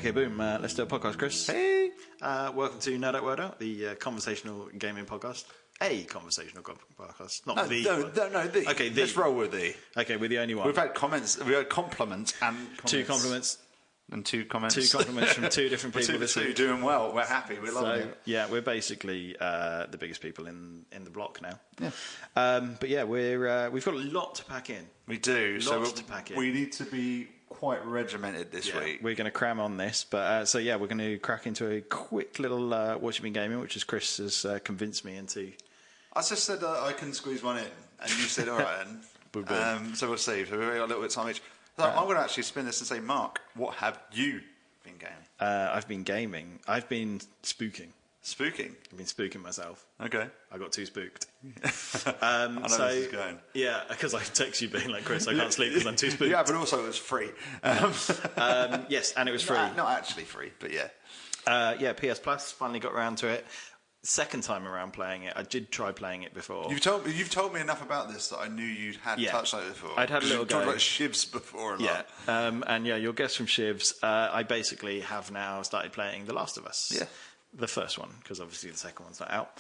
Okay, boom. Let's do a podcast, Chris. Hey! Welcome to No Doubt Word Out, the conversational gaming podcast. A conversational podcast, not the. No, the. Okay, the. Let's roll with the. Okay, we're the only one. We've had comments. We've had compliments and comments. Two compliments. And two comments. Two compliments from two different people. Two doing well. We're happy. We're loving it. Yeah, we're basically the biggest people in the block now. Yeah. But yeah, we've got a lot to pack in. We do. Lots to pack in. We need to be quite regimented this week. We're going to cram on this, but we're going to crack into a quick little what you've been gaming, which is Chris has convinced me into. I just said I can squeeze one in, and you said all right. And, so we'll see. So we've got a little bit of time each. So I'm going to actually spin this and say, Mark, what have you been gaming? I've been gaming. I've been spooking. Spooking? I've been spooking myself. Okay. I got too spooked. I know this is going. Yeah, because I text you being like, Chris, I can't sleep because I'm too spooked. Yeah, but also it was free. Yes, and it was free. Not actually free, but yeah. PS Plus, finally got around to it. Second time around playing it. I did try playing it before. You've told me enough about this that I knew you'd had touched on it before. I'd had a little go. You've talked about shivs before a lot. And you'll guess from shivs, I basically have now started playing The Last of Us. Yeah. The first one, because obviously the second one's not out.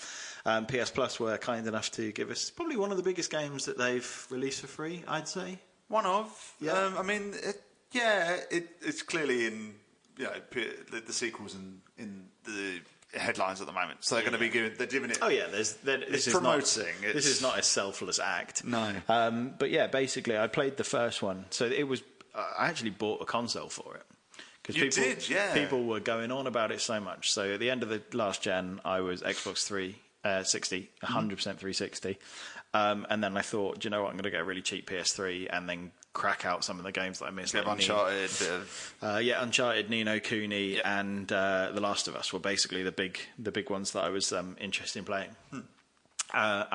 PS Plus were kind enough to give us probably one of the biggest games that they've released for free, I'd say. One of. Yeah. It's clearly in the sequels in the headlines at the moment, so they're going to be good. They're giving it. Oh yeah, this is promoting. This is not a selfless act. No. But yeah, basically, I played the first one, so it was. I actually bought a console for it because people were going on about it so much. So at the end of the last gen, I was Xbox 360, 100% 360, and then I thought, do you know what? I'm going to get a really cheap PS3 and then crack out some of the games that I missed. Like Uncharted, Uncharted, Ni no Kuni, and The Last of Us were basically the big ones that I was interested in playing. And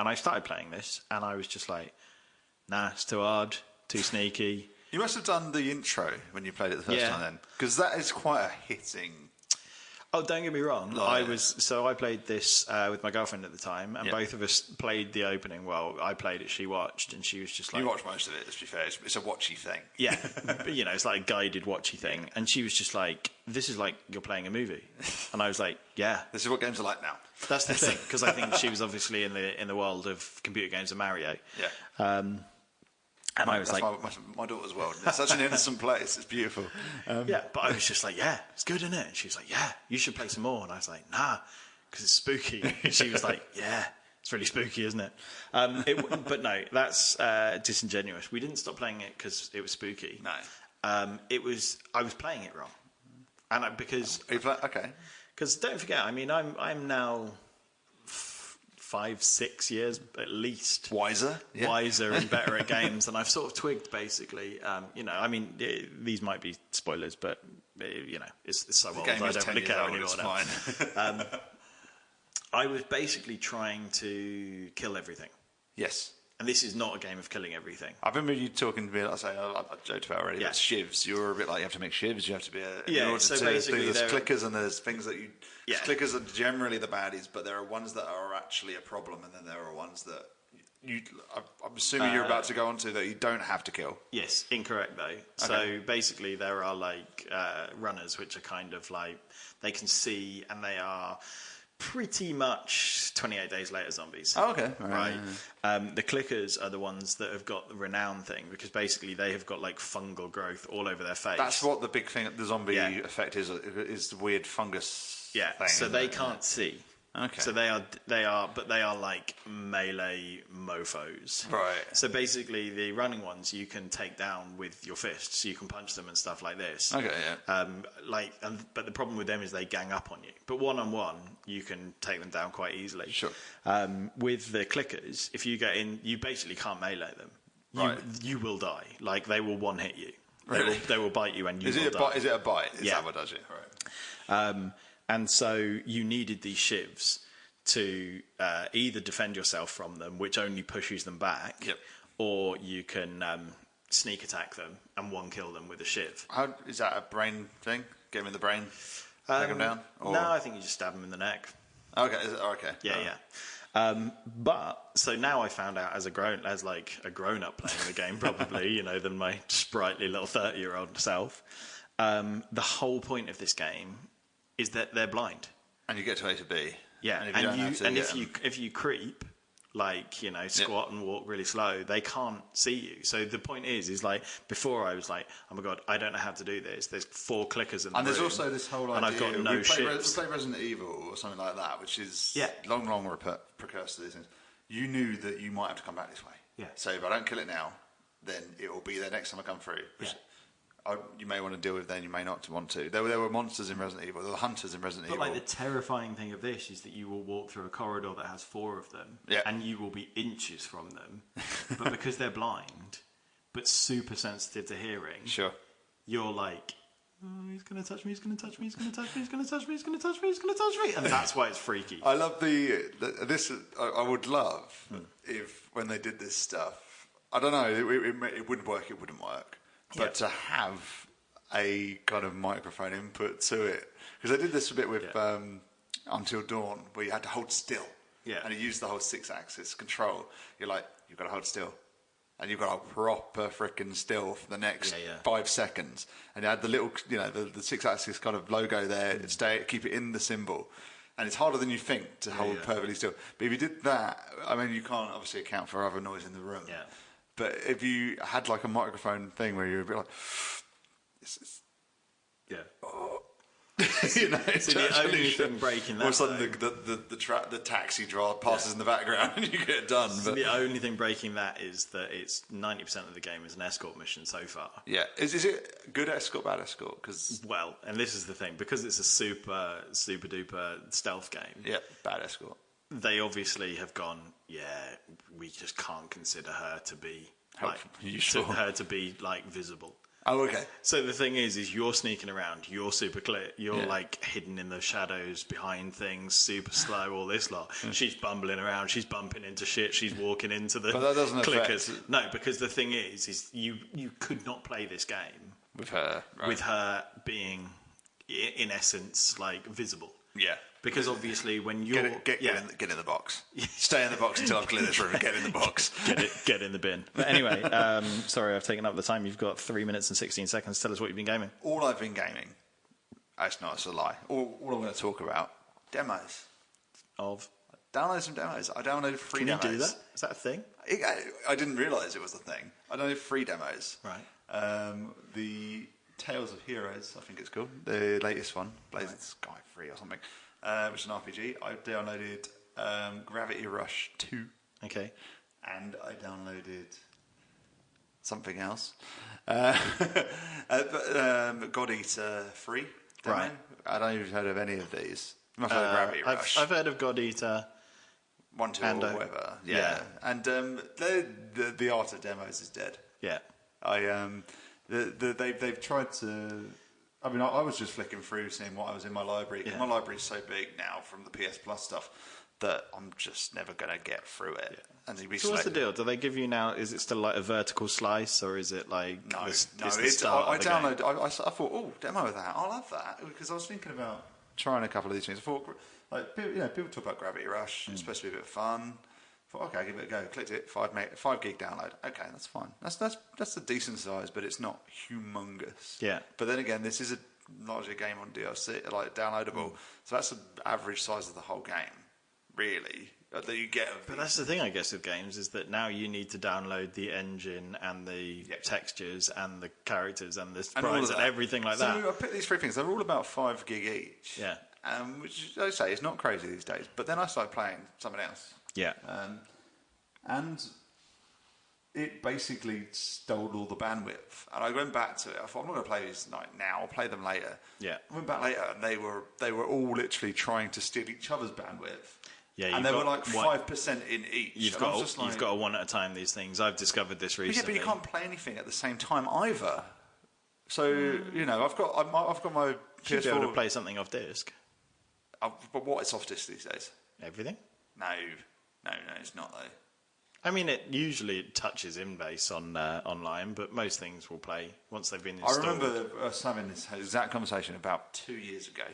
I started playing this, and I was just like, nah, it's too hard, too sneaky. You must have done the intro when you played it the first time, then, because that is quite a hitting. Oh, don't get me wrong. I played this with my girlfriend at the time, and both of us played the opening. Well, I played it, she watched, and she was just like... You watched most of it, let's be fair. It's a watchy thing. Yeah, but, it's like a guided watchy thing. And she was just like, this is like you're playing a movie. And I was like, yeah. This is what games are like now. That's the thing, because I think she was obviously in the world of computer games and Mario. Yeah. And I was That's like... my daughter's world. It's such an innocent place. It's beautiful. But I was just like, yeah, it's good, isn't it? And she was like, yeah, you should play some more. And I was like, nah, because it's spooky. And she was like, yeah, it's really spooky, isn't it? But no, that's disingenuous. We didn't stop playing it because it was spooky. No. I was playing it wrong. And because... Okay. Because don't forget, I mean, I'm now... 5-6 years at least wiser and better at games, and I've sort of twigged basically. I mean, these might be spoilers, but it's so old. I don't really care anymore now. I was basically trying to kill everything. Yes. And this is not a game of killing everything. I remember you talking to me, I joked about already, about shivs. You were a bit like, you have to make shivs, you have to be there's clickers and there's things that you... Yeah. Clickers are generally the baddies, but there are ones that are actually a problem, and then there are ones that I'm assuming you're about to go on to that you don't have to kill. Yes, incorrect though. Okay. So basically there are like runners, which are kind of like, they can see, and they are... pretty much 28 Days Later zombies. Oh, okay. Right. The clickers are the ones that have got the renown thing, because basically they have got like fungal growth all over their face. That's what the big thing, the zombie effect is the weird fungus thing. So they can't see. Okay. So they are like melee mofos. Right. So basically, the running ones you can take down with your fists. You can punch them and stuff like this. Okay. Yeah. But the problem with them is they gang up on you. But 1-on-1, you can take them down quite easily. Sure. With the clickers, if you get in, you basically can't melee them. You will die. Like, they will one hit you. Really? They will bite you, and you will die. Is it a bite? Is that what does it? Right. And so you needed these shivs to either defend yourself from them, which only pushes them back, or you can sneak attack them and one-kill them with a shiv. Is that a brain thing? Get them in the brain? Take them down? Or? No, I think you just stab them in the neck. Okay. Okay. Yeah. But so now I found out as a grown up playing the game, probably, than my sprightly little 30-year-old self. The whole point of this game is that they're blind. And you get to A to B. Yeah, and if you creep, like, you know, squat and walk really slow, they can't see you. So the point is like, before I was like, oh my God, I don't know how to do this. There's 4 clickers in the room. And there's also this whole idea. And I've got no ships. We play Resident Evil or something like that, which is long precursor to these things. You knew that you might have to come back this way. Yeah. So if I don't kill it now, then it will be there next time I come through. Which you may want to deal with, then you may not want to. There were monsters in Resident Evil. There were hunters in Resident Evil. But like, the terrifying thing of this is that you will walk through a corridor that has 4 of them, and you will be inches from them. But because they're blind, but super sensitive to hearing, you're like, oh, he's going to touch me, he's going to touch me, he's going to touch me, he's going to touch me, he's going to touch me, he's going to touch me. And that's why it's freaky. I love this. I would love if, when they did this stuff, I don't know, it wouldn't work, it wouldn't work. But to have a kind of microphone input to it, because I did this a bit with Until Dawn, where you had to hold still, and you used the whole 6-axis control. You're like, you've got to hold still, and you've got to proper frickin' still for the next 5 seconds, and you had the little, you know, the 6-axis kind of logo there, keep it in the symbol. And it's harder than you think to hold perfectly still. But if you did that, I mean, you can't obviously account for other noise in the room. Yeah. But if you had like a microphone thing where you're a bit like, this is, you know, so the only thing breaking that, all of a sudden the taxi driver passes in the background and you get it done. So the only thing breaking that is that it's 90% of the game is an escort mission so far. Yeah, is it good escort, bad escort? Well, and this is the thing, because it's a super duper stealth game. Yeah, bad escort. They obviously have gone, we just can't consider her to be her to be like visible. Oh, okay. So the thing is you're sneaking around, you're super clear, you're like hidden in the shadows behind things, super slow, all this lot. She's bumbling around, she's bumping into shit, she's walking into the but that doesn't clickers. Affect... No, because the thing is you could not play this game with her, right? With her being in essence like visible. Yeah. Because obviously when you're... Get in the box. Stay in the box until I've cleared this room and get in the box. Get in the bin. But anyway, sorry I've taken up the time. You've got 3 minutes and 16 seconds. Tell us what you've been gaming. All I've been gaming... It's a lie. All I'm going to talk about, demos. Of? I downloaded some demos. I downloaded free demos. Can you do that? Is that a thing? I didn't realise it was a thing. I downloaded free demos. Right. The Tales of Heroes, I think it's called. The latest one. Blazing Sky Free or something. Which is an RPG. I downloaded Gravity Rush 2. Okay. And I downloaded something else. God Eater 3. Right. I don't know if you've heard of any of these. You must have heard of Gravity Rush. I've heard of God Eater. 1, 2, or whatever. Yeah. And the art of demos is dead. Yeah. They've tried to... I mean, I was just flicking through, seeing what I was in my library. Yeah. My library is so big now from the PS Plus stuff that I'm just never going to get through it. Yeah. And so what's the deal? Do they give you now, is it still like a vertical slice, or is it like... No, I downloaded... I thought, oh, demo of that. I'll have that. Because I was thinking about trying a couple of these things. I thought, like, people talk about Gravity Rush. It's supposed to be a bit of fun. I thought, okay, I'll give it a go. Clicked it, 5 gig download. Okay, that's fine. That's a decent size, but it's not humongous. Yeah. But then again, this is largely a game on DLC, like downloadable. So that's the average size of the whole game, really. That you get. But that's the thing, I guess, with games is that now you need to download the engine and the textures and the characters and the sprites and everything like that. So I picked these 3 things. They're all about 5 gig each. Yeah. Which I say is not crazy these days. But then I started playing something else. Yeah. And it basically stole all the bandwidth. And I went back to it. I thought, I'm not going to play these now. I'll play them later. Yeah. I went back later, and they were all literally trying to steal each other's bandwidth. Yeah. And they were like 5% in each. You've got to one at a time these things. I've discovered this recently. Yeah, but you can't play anything at the same time either. So I've got my PS4. You should be able to play something off disc. But what is off disc these days? Everything. No, it's not though. I mean, it usually touches in base on online, but most things will play once they've been installed. I remember us having this exact conversation about 2 years ago,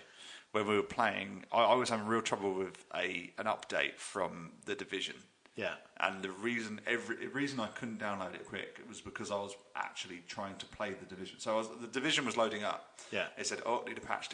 where we were playing. I was having real trouble with an update from The Division, Yeah. And the reason I couldn't download it quick was because I was actually trying to play the Division. So the Division was loading up. Yeah. It said, "Oh, need a patch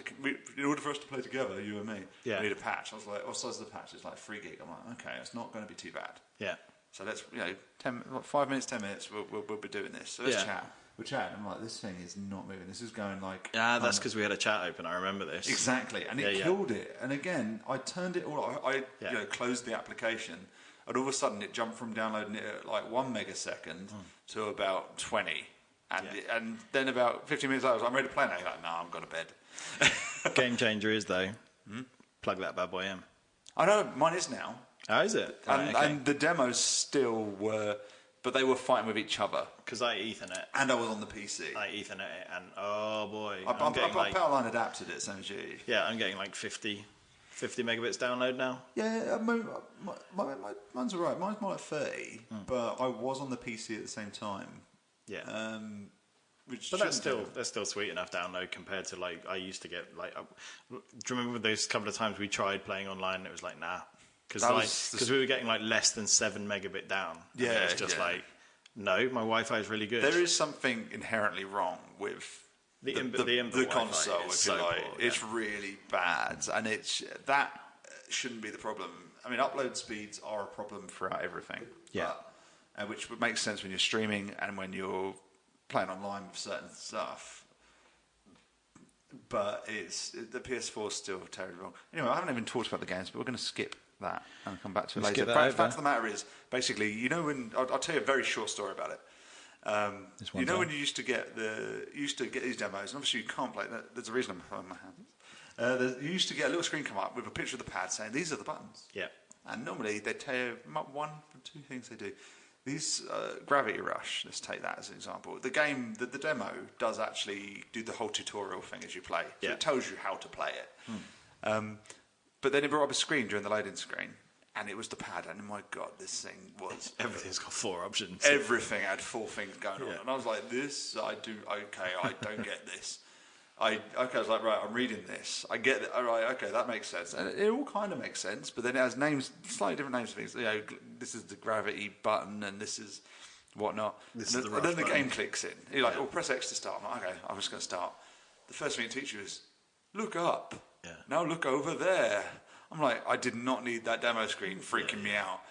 in order for us to play together, you and me. Yeah. We need a patch." I was like, "What size is the patch?" It's like 3 gig. I'm like, "Okay, it's not going to be too bad." Yeah. So let's 5 minutes, 10 minutes. We'll be doing this. So let's chat. We're chatting. I'm like, this thing is not moving. This is going like... that's because we had a chat open. I remember this. Exactly. And it killed it. And again, I turned it all off. I closed the application. And all of a sudden, it jumped from downloading it at like 1 megasecond to about 20. And then about 15 minutes later, I'm ready to play now. You're like, no, I'm going to bed. Game changer is, though, plug that bad boy in. I know. Mine is now. Oh, is it? And the demos still were... But they were fighting with each other. Because I Ethernet. And I was on the PC. I Ethernet it, and oh boy. I Powerline adapted it, same as you. Yeah, I'm getting like 50 megabits download now. Yeah, mine's alright. Mine's more like 30, but I was on the PC at the same time. Yeah. But that's still sweet enough download compared to like I used to get like. Do you remember those couple of times we tried playing online? And it was like nah. Because we were getting like less than 7 megabit down. Yeah, it's just like, no, my Wi-Fi is really good. There is something inherently wrong with the console, if you like. Poor, it's really bad, and that shouldn't be the problem. I mean, upload speeds are a problem throughout everything. Yeah, which would make sense when you're streaming and when you're playing online with certain stuff. But the PS4 is still terribly wrong. Anyway, I haven't even talked about the games, but we're going to skip that and come back to it later. The fact of the matter is, basically, when I'll tell you a very short story about it. When you used to get these demos, and obviously you can't play that. There's a reason I'm throwing my hands. You used to get a little screen come up with a picture of the pad saying these are the buttons. Yeah. And normally they tell you one or two things they do. These Gravity Rush, let's take that as an example. The game, the demo does actually do the whole tutorial thing as you play. So it tells you how to play it. But then it brought up a screen during the loading screen, and it was the pad, and my God, this thing was... Everything's got 4 options. Everything had 4 things going on. And I was like, I don't get this. I was like, right, I'm reading this. I get it. All right, okay, that makes sense. And it all kind of makes sense, but then it has names, slightly different names for things. This is the gravity button, and this is whatnot. And then the game clicks in. You're like, press X to start. I'm like, okay, I'm just going to start. The first thing it teaches you is, look up. Yeah. Now look over there. I'm like, I did not need that demo screen freaking me out.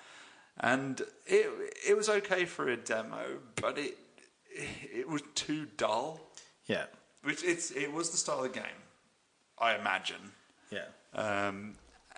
And it was okay for a demo, but it was too dull. Yeah. Which it was the style of the game, I imagine. Yeah.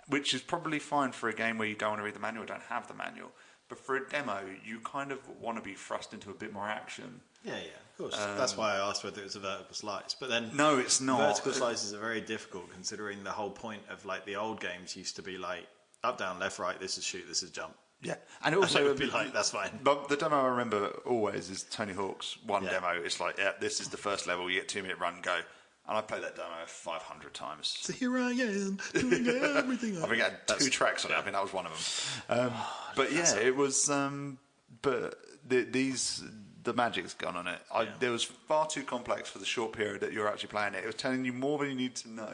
Which is probably fine for a game where you don't want to read the manual, don't have the manual. But for a demo, you kind of want to be thrust into a bit more action. Yeah, of course. That's why I asked whether it was a vertical slice. But then no, it's not. Vertical slices are very difficult, considering the whole point of like the old games used to be like up, down, left, right. This is shoot. This is jump. Yeah, and it also would be like that's fine. But the demo I remember always is Tony Hawk's demo. It's like, this is the first level. You get 2-minute run, go. And I played that demo 500 times. So here I am doing everything. I think I had 2 tracks on it. I think that was one of them. But yeah, it was. But the magic's gone on it. There was far too complex for the short period that you were actually playing it. It was telling you more than you need to know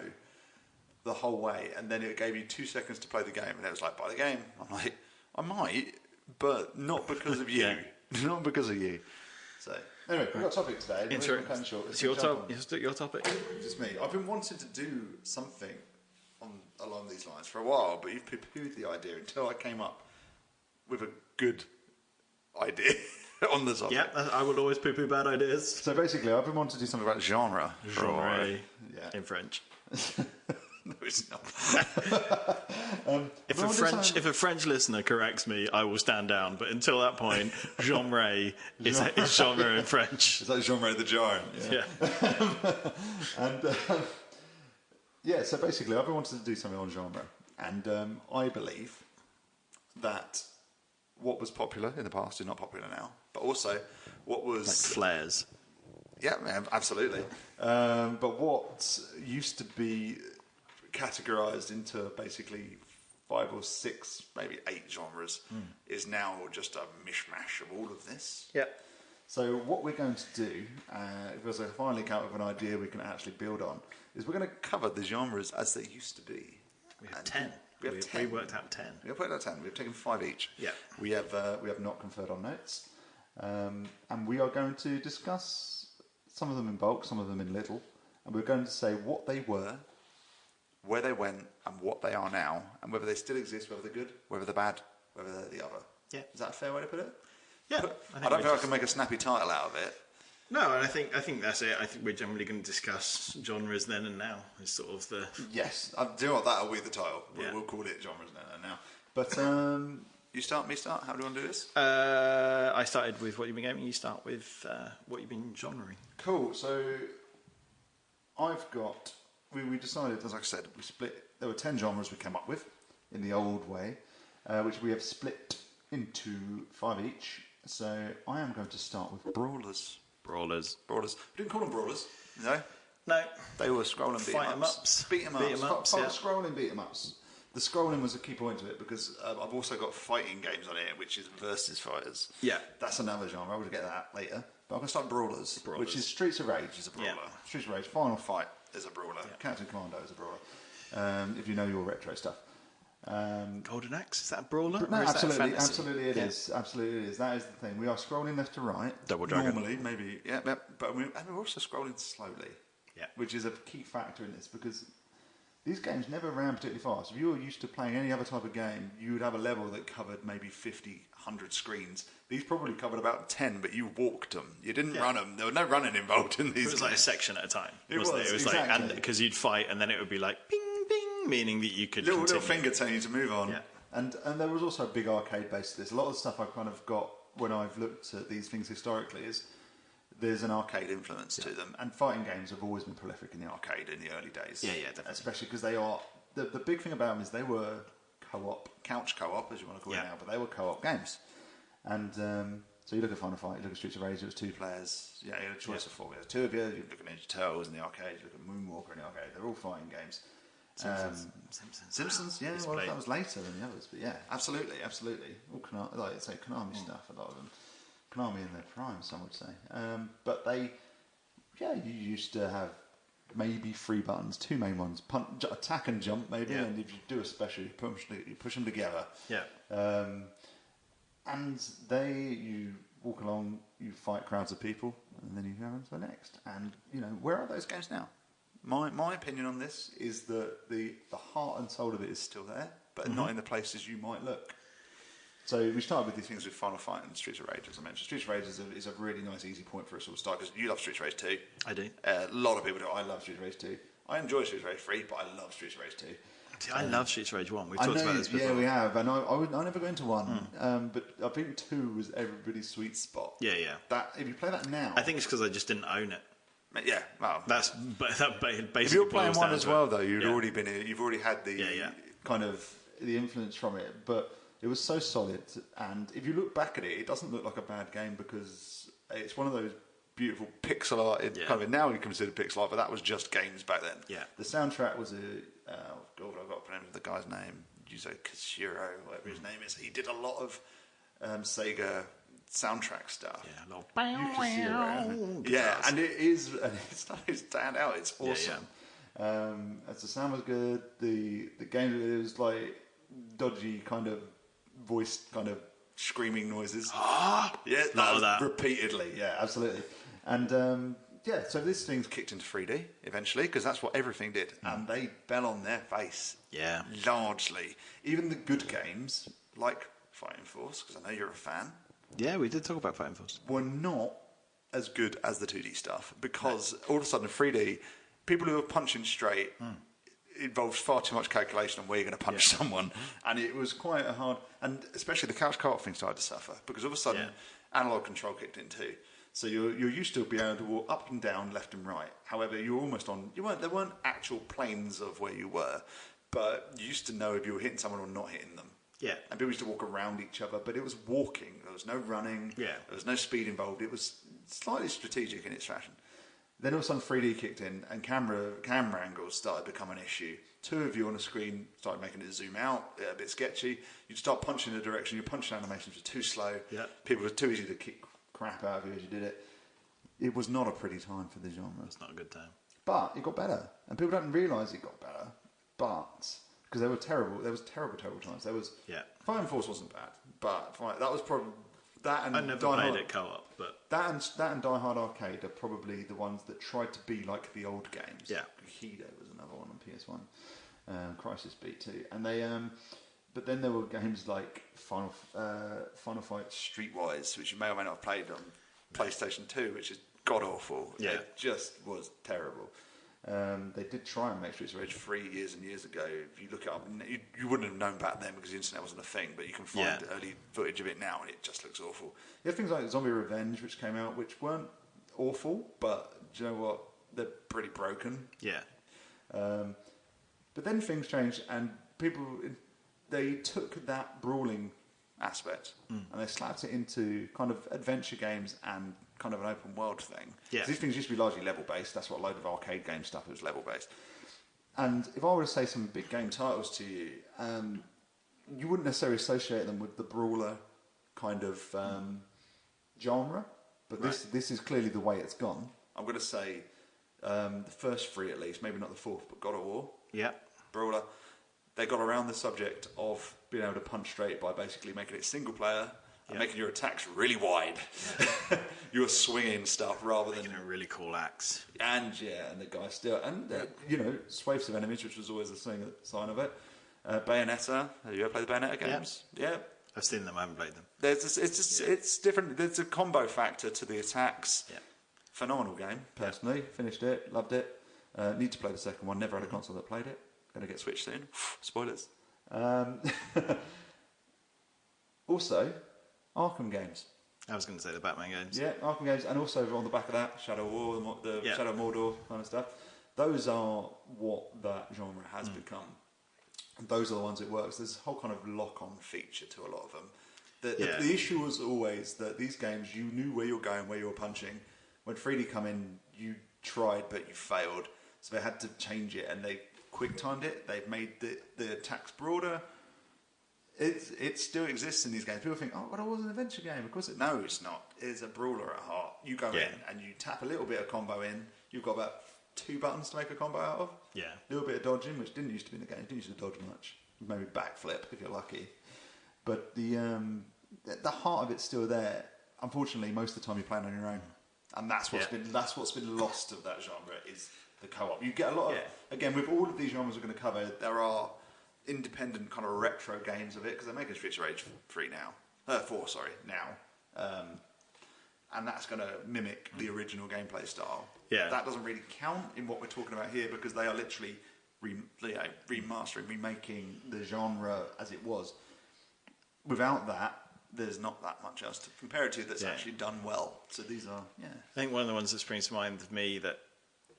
the whole way, and then it gave you 2 seconds to play the game, and it was like, buy the game. I'm like, I might, but not because of you. Not because of you. So anyway, we've got a topic today. It's your topic. Just me. I've been wanting to do something along these lines for a while, but you've poo-pooed the idea until I came up with a good idea on the topic. Yeah, I will always poo-poo bad ideas. So basically, I've been wanting to do something about genre. In French. No, it's not. If a French listener corrects me, I will stand down. But until that point, genre is genre in French. It's like genre the jar. Yeah. So basically, I've been wanting to do something on genre, and I believe that what was popular in the past is not popular now, but also what was like flares. Yeah, absolutely. But what used to be categorized into basically 5 or 6, maybe 8 genres is now just a mishmash of all of this. Yeah. So what we're going to do, because I finally come up with an idea we can actually build on, is we're going to cover the genres as they used to be. We have 10. We have 10. We worked out 10. We have worked out 10. We've taken 5 each. Yeah. We have not conferred on notes. And we are going to discuss some of them in bulk, some of them in little. And we're going to say what they were, where they went, and what they are now, and whether they still exist, whether they're good, whether they're bad, whether they're the other. Yeah. Is that a fair way to put it? Yeah. I don't think I can make a snappy title out of it. No, and I think that's it. I think we're generally going to discuss genres then and now. Is sort of the... Yes. Do you know what? That'll be the title. Yeah. We'll call it genres then and now. But you start, me start? How do you want to do this? I started with what you've been gaming. You start with what you've been genrering. Cool. So I've got... We decided, as I said, we split... There were 10 genres we came up with in the old way, which we have split into 5 each. So I am going to start with brawlers. Brawlers. We didn't call them brawlers, no? No. They were scrolling beat-em-ups. Beat-em-ups. Scrolling beat-em-ups. The scrolling was a key point to it because I've also got fighting games on here, which is versus fighters. Yeah. That's another genre. I'm going to get that later. But I'm going to start brawlers, which is Streets of Rage is a brawler. Yeah. Streets of Rage, Final Fight is a brawler. Yeah. Captain Commando is a brawler. If you know your retro stuff. Golden Axe, is that a brawler? No, absolutely it is. Absolutely it is. That is the thing. We are scrolling left to right. Double Dragon. Normally, maybe, yeah, but we're also scrolling slowly. Yeah. Which is a key factor in this because these games never ran particularly fast. If you were used to playing any other type of game, you would have a level that covered maybe 50, 100 screens. These probably covered about 10, but you walked them. You didn't run them. There was no running involved in these. It was like a section at a time. It was exactly. Like, and because you'd fight, and then it would be like ping, ping, meaning that you could little finger telling you to move on. Yeah. And there was also a big arcade base to this. A lot of the stuff I've kind of got when I've looked at these things historically is there's an arcade influence to them. And fighting games have always been prolific in the arcade in the early days. Yeah, definitely. Especially because they are... The big thing about them is they were co-op, couch co-op, as you want to call it now, but they were co-op games. And so you look at Final Fight, you look at Streets of Rage, it was 2 players. Yeah, you had a choice of 4. There were 2 of you. You look at Ninja Turtles in the arcade, you look at Moonwalker in the arcade. They're all fighting games. Simpsons, yeah, well, that was later than the others, but yeah, absolutely. All Konami stuff, a lot of them. Konami in their prime, some would say. But you used to have maybe 3 buttons, 2 main ones, attack and jump maybe, and if you do a special, you push them together. Yeah. And you walk along, you fight crowds of people, and then you go on to the next. And, where are those games now? My opinion on this is that the heart and soul of it is still there, but not in the places you might look. So we started with these things with Final Fight and Streets of Rage, as I mentioned. Streets of Rage is a really nice, easy point for us all to start, because you love Streets of Rage 2. I do. A lot of people do. I love Streets of Rage 2. I enjoy Streets of Rage 3, but I love Streets of Rage 2. See, I love Streets of Rage 1. We've talked about this before. Yeah, we have. And I never go into 1. But I think 2 was everybody's sweet spot. Yeah. If you play that now... I think it's because I just didn't own it. Yeah, well... That basically if you're playing 1 as well, though, you've already had the kind of the influence from it. But it was so solid. And if you look back at it, it doesn't look like a bad game because it's one of those beautiful pixel art. Kind of now we consider pixel art, but that was just games back then. Yeah. The soundtrack was I've got to remember the guy's name. Yuzo Koshiro, whatever his name is. He did a lot of Sega soundtrack stuff. Yeah, and it's starting to stand out. It's awesome. As the sound was good, the game, it was like dodgy kind of voiced kind of screaming noises. That repeatedly. Yeah, absolutely. And so this thing's kicked into 3D eventually, because that's what everything did. And they fell on their face. Yeah. Largely. Even the good games, like Fighting Force, because I know you're a fan. Yeah, we did talk about Fighting Force. Were not as good as the 2D stuff, because all of a sudden 3D, people who are punching straight involves far too much calculation on where you're going to punch someone. And it was quite a hard... And especially the couch co-op thing started to suffer, because all of a sudden analog control kicked in too. So you're used to being able to walk up and down, left and right. However, you're almost on... There weren't actual planes of where you were, but you used to know if you were hitting someone or not hitting them. Yeah. And people used to walk around each other, but it was walking. There was no running. Yeah. There was no speed involved. It was slightly strategic in its fashion. Then all of a sudden 3D kicked in and camera angles started to become an issue. 2 of you on a screen started making it zoom out, a bit sketchy. You'd start punching in a direction, your punching animations were too slow. Yeah. People were too easy to kick crap out of you as you did it. It was not a pretty time for the genre. It's not a good time. But it got better. And people don't realise it got better. But because they were terrible. There was terrible times. There was Fire Force wasn't bad, but that was probably that. And I never played it co-op, but that and Die Hard Arcade are probably the ones that tried to be like the old games. Yeah, Kido was another one on PS1, Crisis Beat 2, and they. But then there were games like Final Fight Streetwise, which you may or may not have played on PlayStation 2, which is god awful. Yeah, it just was terrible. They did try and make Streets of Rage 3 years and years ago. If you look it up, you wouldn't have known back then because the internet wasn't a thing, but you can find early footage of it now and it just looks awful. You have things like Zombie Revenge, which came out, which weren't awful, but do you know what? They're pretty broken. Yeah. But then things changed and they took that brawling aspect and they slapped it into kind of adventure games and kind of an open world thing. Yeah. These things used to be largely level based. That's what a load of arcade game stuff was, level based. And if I were to say some big game titles to you, you wouldn't necessarily associate them with the brawler kind of genre, but this is clearly the way it's gone. I'm going to say the first three at least, maybe not the fourth, but God of War. Yeah. Brawler. They got around the subject of being able to punch straight by basically making it single player and making your attacks really wide. You were swinging stuff rather than a really cool axe. And the guy still swathes of enemies, which was always the sign of it. Bayonetta. Have you ever played the Bayonetta games? Yeah. I've seen them. I haven't played them. It's different. There's a combo factor to the attacks. Yeah. Phenomenal game. Personally, finished it, loved it. Need to play the second one. Never had a console that played it. Going to get Switch soon. Spoilers. Also, Arkham games. I was going to say the Batman games. Yeah, Arkham games, and also on the back of that, Shadow War, the Shadow Mordor kind of stuff. Those are what that genre has become. And those are the ones it works. There's a whole kind of lock-on feature to a lot of them. The issue was always that these games, you knew where you're going, where you were punching. When 3D come in, you tried, but you failed. So they had to change it, and they quick timed it. They've made the attacks broader. It still exists in these games. People think, oh, but it was an adventure game. Of course, no, it's not. It's a brawler at heart. You go in and you tap a little bit of combo in. You've got about 2 buttons to make a combo out of. Yeah. A little bit of dodging, which didn't used to be in the game. Didn't used to dodge much. Maybe backflip if you're lucky. But the heart of it's still there. Unfortunately, most of the time you're playing on your own, and that's what's been lost of that genre is the co-op. You get a lot of again with all of these genres we're going to cover. There are independent kind of retro games of it because they're making Streets of Rage 4 now, and that's going to mimic the original gameplay style. Yeah, that doesn't really count in what we're talking about here because they are literally remastering, remaking the genre as it was. Without that, there's not that much else to compare it to that's actually done well. So these are I think one of the ones that springs to mind of me that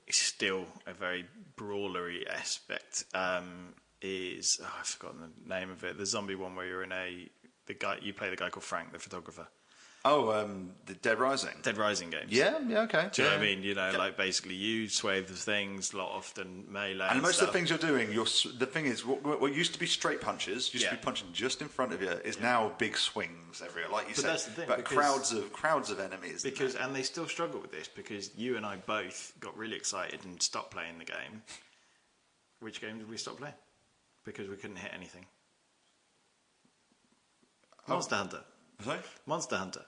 is still a very brawlery aspect. Is I've forgotten the name of it. The zombie one where you're in you play the guy called Frank, the photographer. Oh, the Dead Rising. Dead Rising games. Yeah, okay. Do you know what I mean? You know, like basically you swathe of things, lot often melee. And most of the things you're doing, the thing is, what used to be straight punches, used to be punching just in front of you, is now big swings everywhere. Like you said, that's the thing, but crowds of enemies. And they still struggle with this because you and I both got really excited and stopped playing the game. Which game did we stop playing? Because we couldn't hit anything. Monster Hunter. Sorry? Monster Hunter.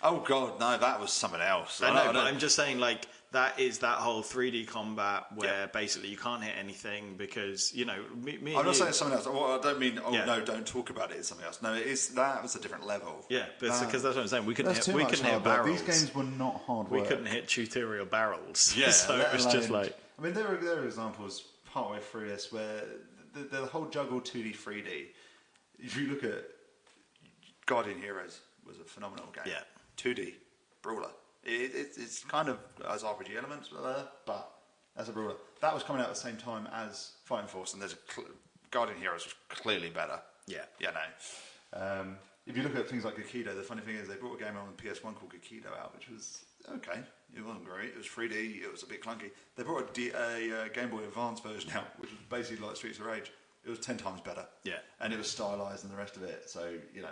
Oh God, no, that was something else. I know, but I'm just saying, like, that is that whole 3D combat where basically you can't hit anything because, you know, me I'm not saying it's something else. Well, I don't mean, no, don't talk about it, it's something else. No, that was a different level. Yeah, but because that's what I'm saying. We couldn't hit barrels. These games were not hard work. We couldn't hit tutorial barrels. Yeah, so it was just like... I mean, there are examples partway through this where the whole juggle 2D, 3D, if you look at Guardian Heroes was a phenomenal game. Yeah. 2D, brawler. It's kind of has RPG elements, but as a brawler. That was coming out at the same time as Fighting Force, and Guardian Heroes was clearly better. Yeah. Yeah, no. If you look at things like Gekido, the funny thing is they brought a game on PS1 called Gekido out, which was okay. It wasn't great. It was 3D. It was a bit clunky. They brought a Game Boy Advance version out, which was basically like Streets of Rage. It was 10 times better. Yeah. And it was stylized and the rest of it. So, you know,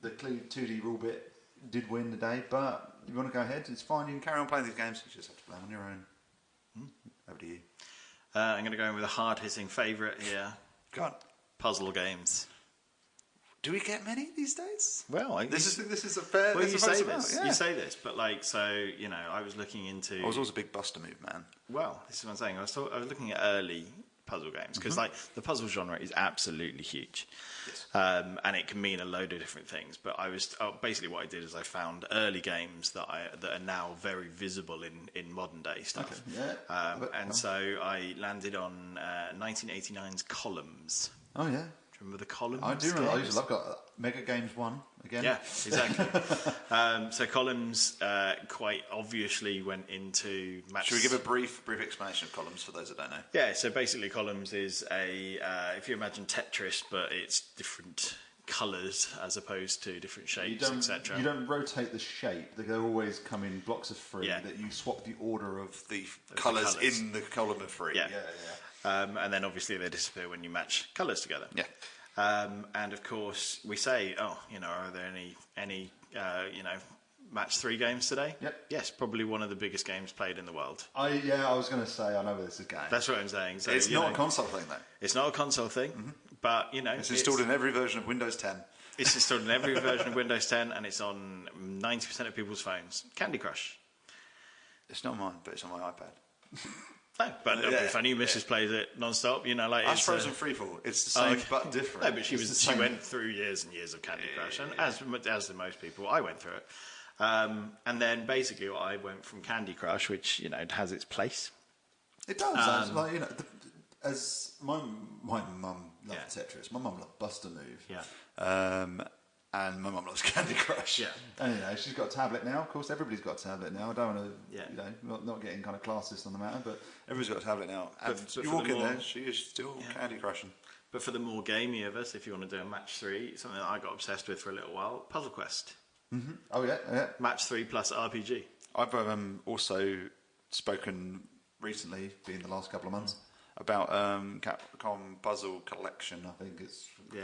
the 2D rule bit did win the day, but if you want to go ahead, it's fine. You can carry on playing these games. You just have to play on your own. Over to you. I'm going to go in with a hard-hitting favourite here. Go on. Puzzle games. Do we get many these days? Well, this is a fair. Well, you say this. Yeah. You say this, but like, so you know, I was looking into. I was always a big Buster move man. Well, this is what I'm saying. I was looking at early puzzle games because like the puzzle genre is absolutely huge, yes. And it can mean a load of different things. But basically what I did is I found early games that are now very visible in modern day stuff. Okay. Yeah. So I landed on 1989's Columns. Oh yeah. Do you remember the Columns? I do remember. I've got Mega Games 1 again. Yeah, exactly. So Columns quite obviously went into match. Should we give a brief explanation of Columns for those that don't know? Yeah, so basically Columns is if you imagine Tetris, but it's different colours as opposed to different shapes, etc. You don't rotate the shape. They always come in blocks of 3 that you swap the order of the colours in the column of 3. Yeah. And then obviously they disappear when you match colours together. Yeah. And of course we say, are there any match 3 games today? Yep. Yes, probably one of the biggest games played in the world. I was going to say, I know where this is going. That's what I'm saying. So, it's not a console thing though. It's not a console thing, but it's installed in every version of Windows 10. It's installed in every version of Windows 10, and it's on 90% of people's phones. Candy Crush. It's not mine, but it's on my iPad. No, but if any Mrs. plays it non-stop, That's Frozen Freefall. It's the same, but different. No, but she went through years and years of Candy Crush, and as did most people, I went through it. And then basically, I went from Candy Crush, which has its place. It does. As my mum loved Tetris, my mum loved Buster Move. Yeah. And my mum loves Candy Crush. Yeah. And she's got a tablet now. Of course, everybody's got a tablet now. I don't want to, not getting kind of classist on the matter, but everybody's got a tablet now. And you walk in there, she is still Candy Crushing. But for the more gamey of us, if you want to do a match 3, something that I got obsessed with for a little while, Puzzle Quest. Mm-hmm. Oh yeah. Match 3 plus RPG. I've also spoken recently, being the last couple of months, about Capcom Puzzle Collection, I think it's called,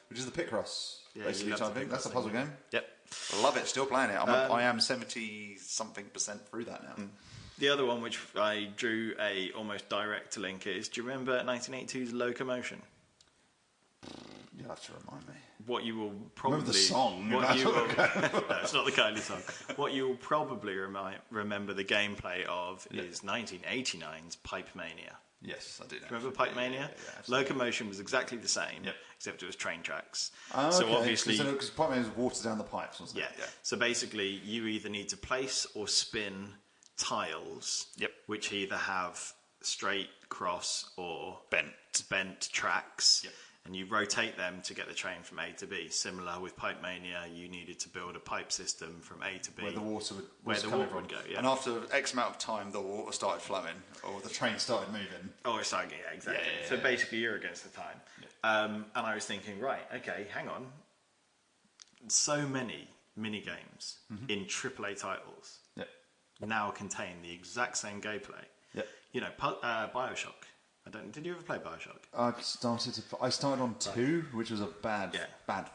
which is the Picross. Basically, I think that's a puzzle game. Yep, I love it. Still playing it. I am 70-something% through that now. The other one, which I drew a almost direct link, is: do you remember 1982's Locomotion? You'll have to remind me. What you will probably remember the song. No, it's not the Kylie song. What you will probably remember the gameplay of is 1989's Pipe Mania. Yes, I do know. Remember Pipe Mania? Yeah, Locomotion was exactly the same, except it was train tracks. Oh, so obviously, because Pipe Mania was water down the pipes, wasn't it? Yeah. So basically, you either need to place or spin tiles, which either have straight, cross, or bent tracks. Yep. And you rotate them to get the train from A to B. Similar with Pipe Mania, you needed to build a pipe system from A to B. Where the water would go, And after X amount of time, the water started flowing, or the train started moving. Oh, it's like, exactly. Yeah. So basically, you're against the time. Yeah. And I was thinking, right, okay, hang on. So many mini-games in AAA titles now contain the exact same gameplay. Yeah. BioShock. Did you ever play BioShock? I started on 2, which was a bad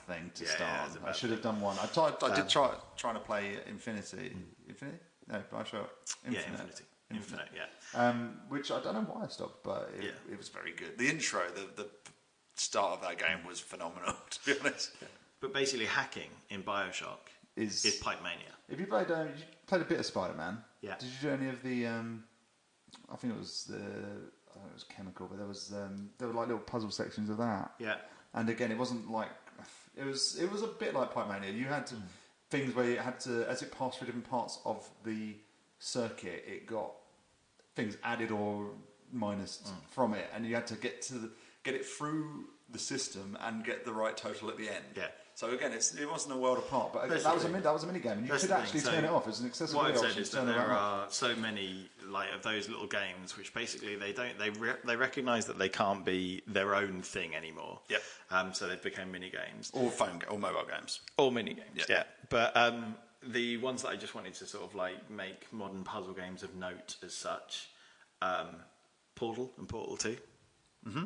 thing to start. I should have done 1. I did try trying to play Infinity. Infinity? No, BioShock. Infinite, yeah. Which I don't know why I stopped, but it was very good. The intro, the start of that game was phenomenal, to be honest. Yeah. But basically, hacking in BioShock is Pipe Mania. If you played a bit of Spider-Man, did you do any of the? I think it was it was Chemical, but there were like little puzzle sections of that. Yeah. And again, it wasn't like it was a bit like Pipe Mania. You had things where you had to, as it passed through different parts of the circuit, it got things added or minus from it, and you had to get it through the system and get the right total at the end. Yeah. So again, it wasn't a world apart, but that was a mini game, and you could actually turn it off as an accessibility option. What I've said is that there are so many of those little games which basically they recognise that they can't be their own thing anymore. Yeah. So they've become mini games or or mobile games or mini games. Yeah. But the ones that I just wanted to sort of like make modern puzzle games of note as such, Portal and Portal 2. Mm-hmm.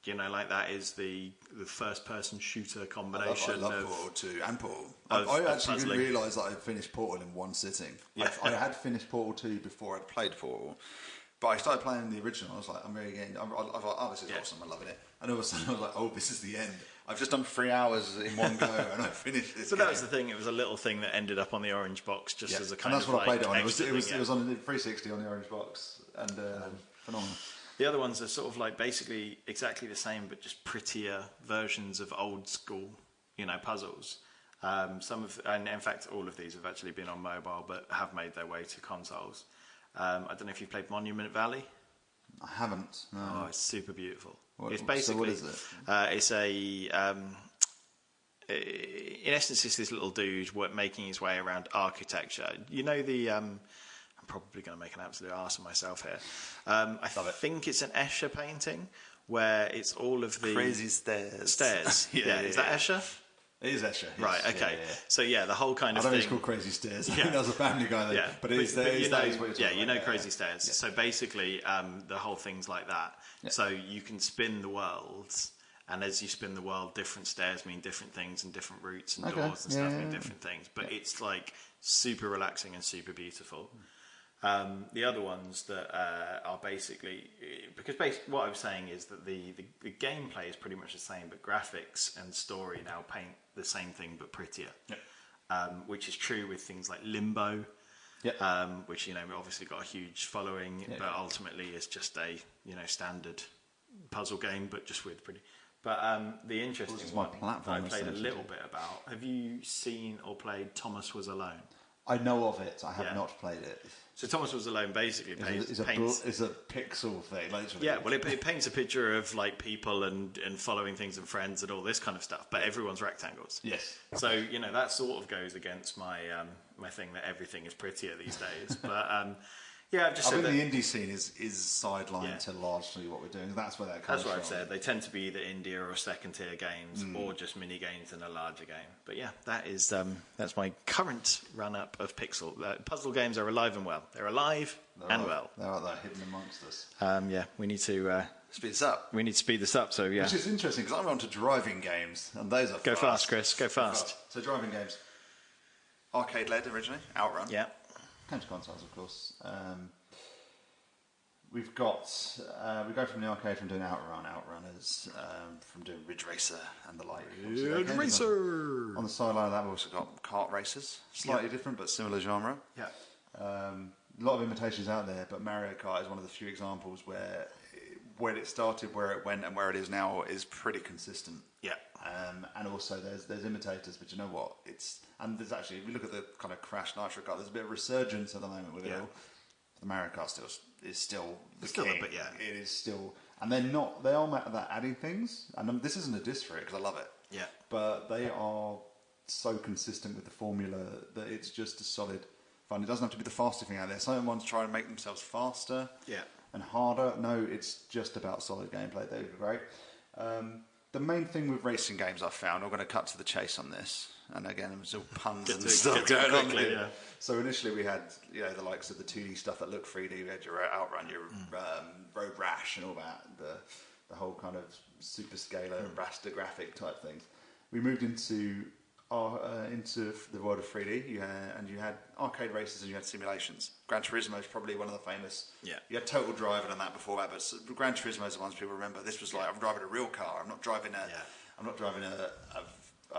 Like that is the first-person shooter combination. I love Portal 2 and Portal. I actually didn't realise that I finished Portal in one sitting. Yeah. I had finished Portal 2 before I'd played Portal, But I started playing the original. I was like, I'm really getting. I was like, oh, this is awesome. I'm loving it. And all of a sudden, I was like, oh, this is the end. I've just done 3 hours in one go, and I finished this. So that was the thing. It was a little thing that ended up on the orange box, just as a kind of. And that's what I played it on. It was on the 360 on the orange box, and phenomenal. The other ones are sort of like basically exactly the same, but just prettier versions of old school, puzzles. And in fact, all of these have actually been on mobile, but have made their way to consoles. I don't know if you've played Monument Valley. I haven't. No. Oh, it's super beautiful. It's basically. So what is it? It's in essence, it's this little dude making his way around architecture. I'm probably going to make an absolute arse of myself here. I think it's an Escher painting where it's all of the crazy stairs. Yeah, is that Escher? It is Escher. Yes. Right, okay. Yeah. So the whole kind of thing. I don't thing. know it's called Crazy Stairs. I think that was a Family Guy thing. Yeah. But it is there. Crazy Stairs. Yeah. So basically, the whole thing's like that. Yeah. So you can spin the worlds, and as you spin the world, different stairs mean different things, and different routes and doors and stuff mean different things. But it's like super relaxing and super beautiful. The other ones that are basically, because what I was saying is that the gameplay is pretty much the same, but graphics and story now paint the same thing but prettier, which is true with things like Limbo, which obviously got a huge following, but ultimately is just a standard puzzle game, but just with pretty. But the interesting one I played a little bit about. Have you seen or played Thomas Was Alone? I know of it. I have not played it. So Thomas Was Alone basically paints... It's a pixel thing. Literally. Yeah, well, it paints a picture of like people and following things and friends and all this kind of stuff, but everyone's rectangles. Yes. So, that sort of goes against my my thing that everything is prettier these days. But, I've just said the indie scene is sidelined to largely what we're doing. That's where that comes from. That's what I've said. They tend to be either indie or second-tier games or just mini-games in a larger game. But that is that's my current run-up of Pixel. Puzzle games are alive and well. They're alive and well. They're out there hidden amongst us. We need to... speed this up. We need to speed this up, so Which is interesting, because I'm on to driving games, and those are Go fast, Chris. Go fast. So driving games. Arcade-led originally, Outrun. Yeah. Came to consoles, of course. We've got we go from the arcade from doing Outrunners, from doing Ridge Racer and the like. Ridge Racer. On the sideline of that, we've also got kart racers, slightly different but similar genre. Yeah. A lot of imitations out there, but Mario Kart is one of the few examples where it started, where it went, and where it is now is pretty consistent. Yeah. And also there's imitators, but you know what? There's actually, if you look at the kind of Crash Nitro Kart, there's a bit of resurgence at the moment with it all. The Mario Kart is still the king. But it is still, and they are adding things, and this isn't a diss for it because I love it. Yeah. But they are so consistent with the formula that it's just a solid fun. It doesn't have to be the fastest thing out there. Some ones try and make themselves faster. Yeah. And harder. No, it's just about solid gameplay. They're great. The main thing with racing games I've found, we're going to cut to the chase on this, and again, there's all puns and stuff going on here. Yeah. So initially we had, the likes of the 2D stuff that looked 3D. We had your Outrun, your Road Rash, and all that. The whole kind of super scalar, raster graphic type things. We moved into the world of 3D. You had arcade races and you had simulations. Gran Turismo is probably one of the famous. Yeah. You had Total Drive and that before that, but Gran Turismo is the ones people remember. This was like, I'm driving a real car. I'm not driving a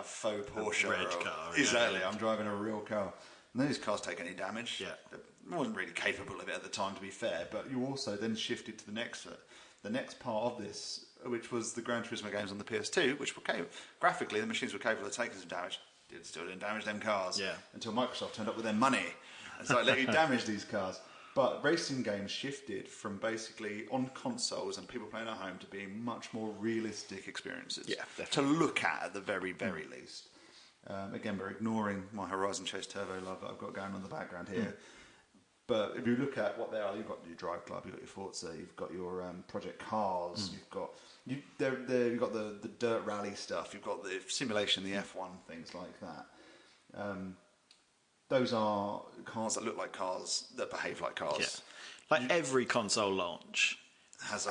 faux Porsche. A car. Exactly. I'm driving a real car. None of these cars take any damage. Yeah. I wasn't really capable of it at the time, to be fair. But you also then shifted to the next part of this, which was the Gran Turismo games on the PS2, which were graphically the machines were capable of taking some damage. It still didn't damage them cars. Yeah. Until Microsoft turned up with their money and started letting you damage these cars. But racing games shifted from basically on consoles and people playing at home to being much more realistic experiences. Yeah, to look at the very, very least. Again, we're ignoring my Horizon Chase Turbo love that I've got going on in the background here. But if you look at what they are, you've got your Drive Club, you've got your Forza, you've got your Project Cars, you've got the dirt rally stuff, you've got the simulation, the F1, things like that. Those are cars that look like cars, that behave like cars. Yeah. Every console launch has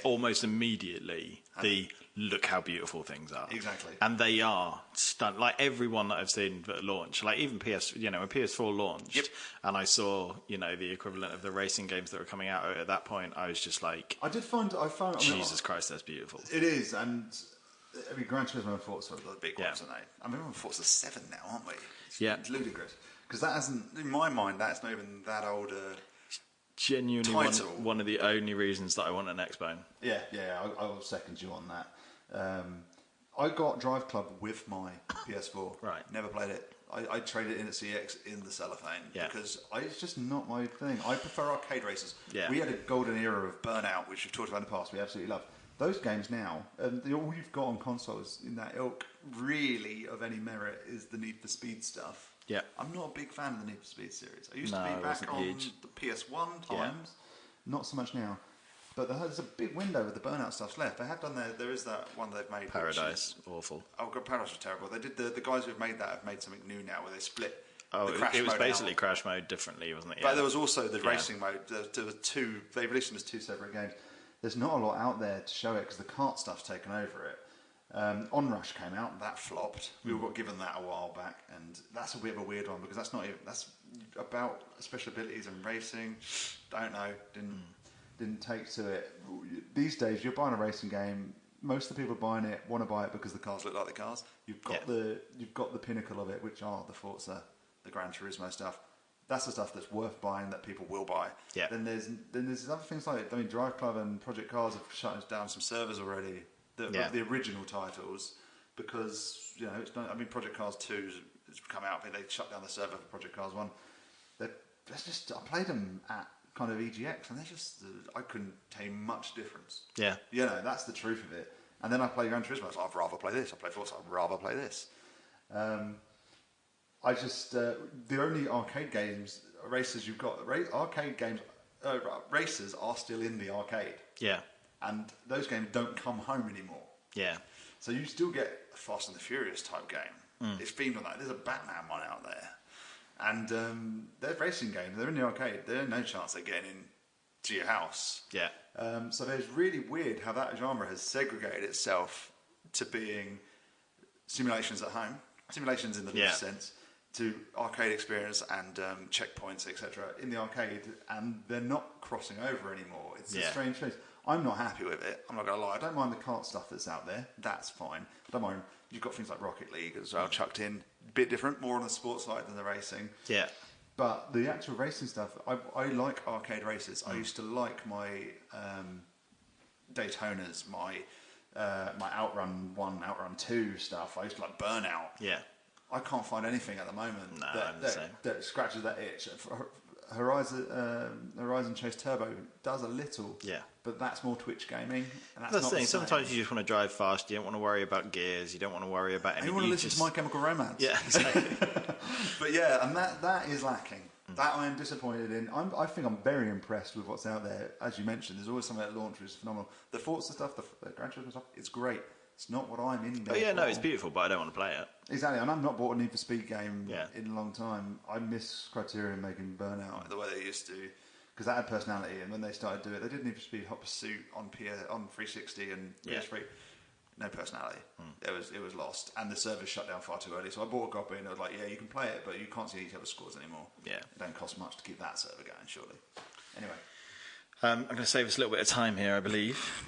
almost immediately the look how beautiful things are. Exactly. And they are stunned. Like everyone that I've seen at launch, like even when PS4 launched, and I saw, the equivalent of the racing games that were coming out at that point, I was just like, I found Jesus Christ, that's beautiful. It is, and Gran Turismo and Forza are the big ones, aren't they? I mean, we're on Forza 7 now, aren't we? It's ludicrous. Because that hasn't, in my mind, that's not even that old genuinely one of the only reasons that I want an X-Bone. Yeah, I will second you on that. I got Drive Club with my PS4. Right. Never played it. I traded it in at CX in the cellophane because it's just not my thing. I prefer arcade races. Yeah. We had a golden era of Burnout, which we've talked about in the past. We absolutely love those games now. And all you've got on consoles in that ilk, really, of any merit, is the Need for Speed stuff. Yeah. I'm not a big fan of the Need for Speed series. I used to be back on the PS1 times. Not so much now. But there's a big window with the Burnout stuff's left. They have done there is that one they've made. Paradise, awful. Oh god, Paradise was terrible. They did the guys who've made that have made something new now where they split. It was basically crash mode differently, wasn't it? Yeah. But there was also the racing mode. There were two. They released them as two separate games. There's not a lot out there to show it because the kart stuff's taken over it. Onrush came out, that flopped. We all got given that a while back, and that's a bit of a weird one because that's about special abilities and racing. Don't know, didn't take to it. These days, you're buying a racing game. Most of the people buying it want to buy it because the cars look like the cars. You've got the pinnacle of it, which are the Forza, the Gran Turismo stuff. That's the stuff that's worth buying that people will buy. Yeah. Then there's other things like Drive Club and Project Cars have shut down some servers already. The original titles, because Project Cars 2 has come out, but they shut down the server for Project Cars 1. I played them at kind of EGX, and I couldn't tell you much difference. Yeah, that's the truth of it. And then I play Gran Turismo. I'd rather play this. I play Forza. I'd rather play this. The only arcade games races you've got arcade games races are still in the arcade. Yeah. And those games don't come home anymore. Yeah. So you still get a Fast and the Furious type game. It's themed on that. There's a Batman one out there. And they're racing games. They're in the arcade. There's no chance they're getting into your house. Yeah. So it's really weird how that genre has segregated itself to being simulations at home, simulations in the loose sense, to arcade experience and checkpoints, etc. in the arcade, and they're not crossing over anymore. It's a strange place. I'm not happy with it. I'm not going to lie. I don't mind the kart stuff that's out there. That's fine. I don't mind. You've got things like Rocket League as well chucked in. A bit different, more on the sports side than the racing. Yeah. But the actual racing stuff, I like arcade races. I used to like my Daytonas, my Outrun 1, Outrun 2 stuff. I used to like Burnout. Yeah. I can't find anything at the moment that scratches that itch. Horizon Chase Turbo does a little, but that's more Twitch gaming. And that's the thing. Sometimes you just want to drive fast. You don't want to worry about gears. You don't want to worry about anything. You want to listen to My Chemical Romance. Yeah, exactly. But and that is lacking. That I am disappointed in. I think I'm very impressed with what's out there. As you mentioned, there's always something at launch which is phenomenal. The Forza stuff, the Gran Turismo stuff, it's great. It's not what I'm in there for. No, it's beautiful, but I don't want to play it. Exactly, and I've not bought a Need for Speed game in a long time. I miss Criterion making Burnout the way they used to, because that had personality. And when they started doing it, they did Need for Speed Hot Pursuit on 360 and PS3. No personality. It was lost, and the servers shut down far too early. So I bought a copy, and I was like, you can play it, but you can't see each other's scores anymore. Yeah, it don't cost much to keep that server going, surely. Anyway, I'm going to save us a little bit of time here, I believe.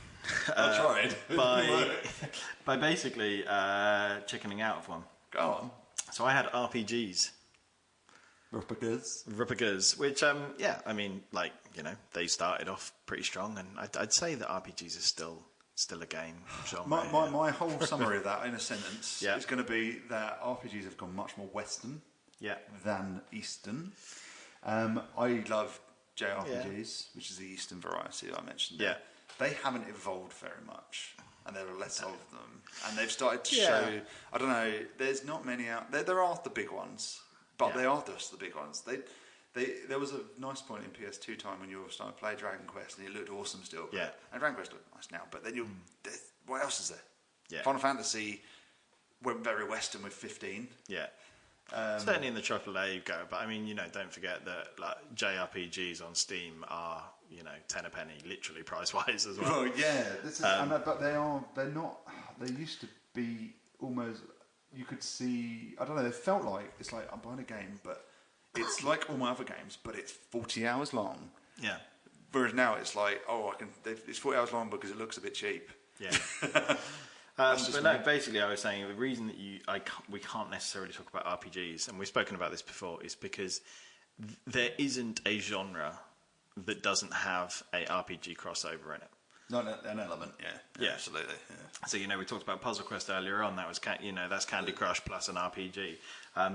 I tried. by basically chickening out of one. Go on. So I had RPGs. Replicas. Which, they started off pretty strong, and I'd say that RPGs are still a game genre. My whole summary of that in a sentence is going to be that RPGs have gone much more Western than Eastern. I love JRPGs, which is the Eastern variety I mentioned. Yeah. They haven't evolved very much, and there are less of them. And they've started to show, I don't know, there's not many out there. There are the big ones, but they are just the big ones. There was a nice point in PS2 time when you were starting to play Dragon Quest, and it looked awesome still. Yeah. And Dragon Quest looked nice now, but then what else is there? Yeah. Final Fantasy went very Western with 15. Yeah. Certainly in the AAA go, but I mean, don't forget that like JRPGs on Steam are, 10 a penny, literally price-wise as well. Well, yeah, but they're not. They used to be almost. You could see. I don't know. They felt like it's like I'm buying a game, but it's like all my other games, but it's 40 hours long. Yeah. Whereas now it's like, it's 40 hours long because it looks a bit cheap. Yeah. But no, basically I was saying the reason that we can't necessarily talk about RPGs, and we've spoken about this before, is because there isn't a genre that doesn't have a RPG crossover in it. Not an element, yeah, absolutely. Yeah. So we talked about Puzzle Quest earlier on. That was that's Candy Crush plus an RPG.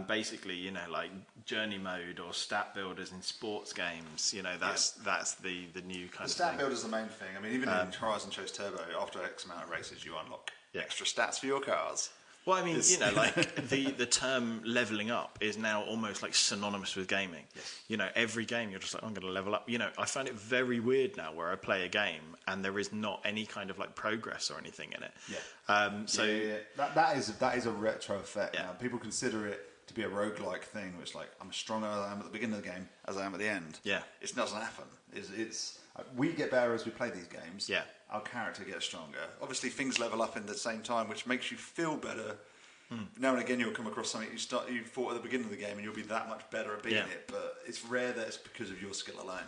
Basically, like journey mode or stat builders in sports games. That's the new kind of stat thing. builder's the main thing. I mean, even in Horizon Chase Turbo, after X amount of races, you unlock extra stats for your cars. Well, I mean, like the term leveling up is now almost like synonymous with gaming. Yes. Every game you're just like, I'm going to level up. I find it very weird now where I play a game and there is not any kind of like progress or anything in it. Yeah. That is a retro effect. Yeah. Now people consider it to be a roguelike thing, which like I'm as strong as I am at the beginning of the game as I am at the end. Yeah. It doesn't happen. It's we get better as we play these games. Yeah. Our character gets stronger. Obviously, things level up in the same time, which makes you feel better. Now and again, you'll come across something you fought at the beginning of the game, and you'll be that much better at beating it. But it's rare that it's because of your skill alone.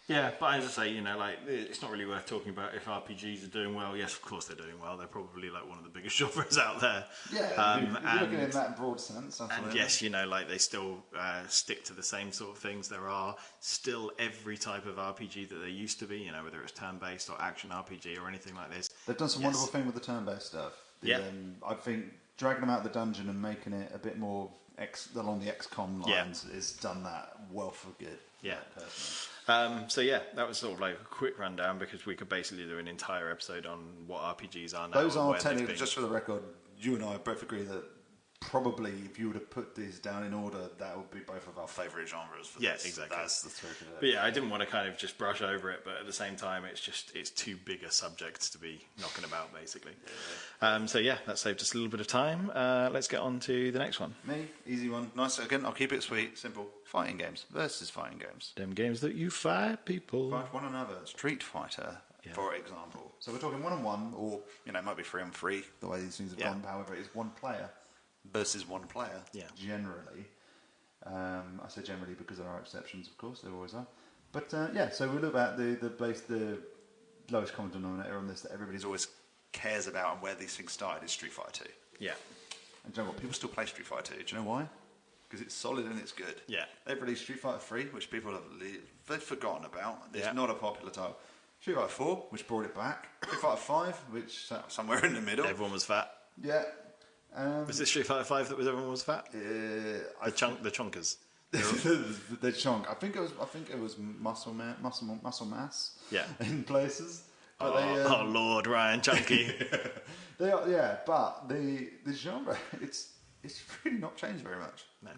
Yeah, but as I say, like it's not really worth talking about if RPGs are doing well. Yes, of course they're doing well. They're probably like one of the biggest genres out there. Yeah, you're looking in that broad sense. Absolutely. And yes, like they still stick to the same sort of things. There are still every type of RPG that there used to be. Whether it's turn-based or action RPG or anything like this. They've done some wonderful thing with the turn-based stuff. I think dragging them out of the dungeon and making it a bit more along the XCOM lines has done that well for good. Yeah, personally. That was sort of like a quick rundown because we could basically do an entire episode on what RPGs are now. Those are technically, just for the record, you and I both agree that probably if you were to put these down in order, that would be both of our favourite genres. Exactly. That's the truth of it. But I didn't want to kind of just brush over it, but at the same time, it's too big a subject to be knocking about, basically. Yeah. That saved us a little bit of time. Let's get on to the next one. Me, easy one. Nice. Again, I'll keep it sweet, simple. Fighting games versus fighting games. Them games that you fight people. Fight one another. Street Fighter, for example. So we're talking 1-on-1, or it might be 3-on-3. The way these things have gone. However, it's one player versus one player. Yeah. Generally, I say generally because there are exceptions, of course. There always are. But so we look at the lowest common denominator on this that everybody's always cares about and where these things started is Street Fighter 2. Yeah. And do you know what? People still play Street Fighter 2. Do you know why? Because it's solid and it's good. Yeah. They've released Street Fighter 3, which people they've forgotten about. It's not a popular title. Street Fighter 4, which brought it back. Street Fighter 5, which somewhere in the middle. Everyone was fat. Yeah. Was it Street Fighter 5 that everyone was fat? The chonkers. the chonk. I think it was muscle mass. Yeah. In places. But oh Lord, Ryan, chunky. They are, but the genre it's really not changed very much. No.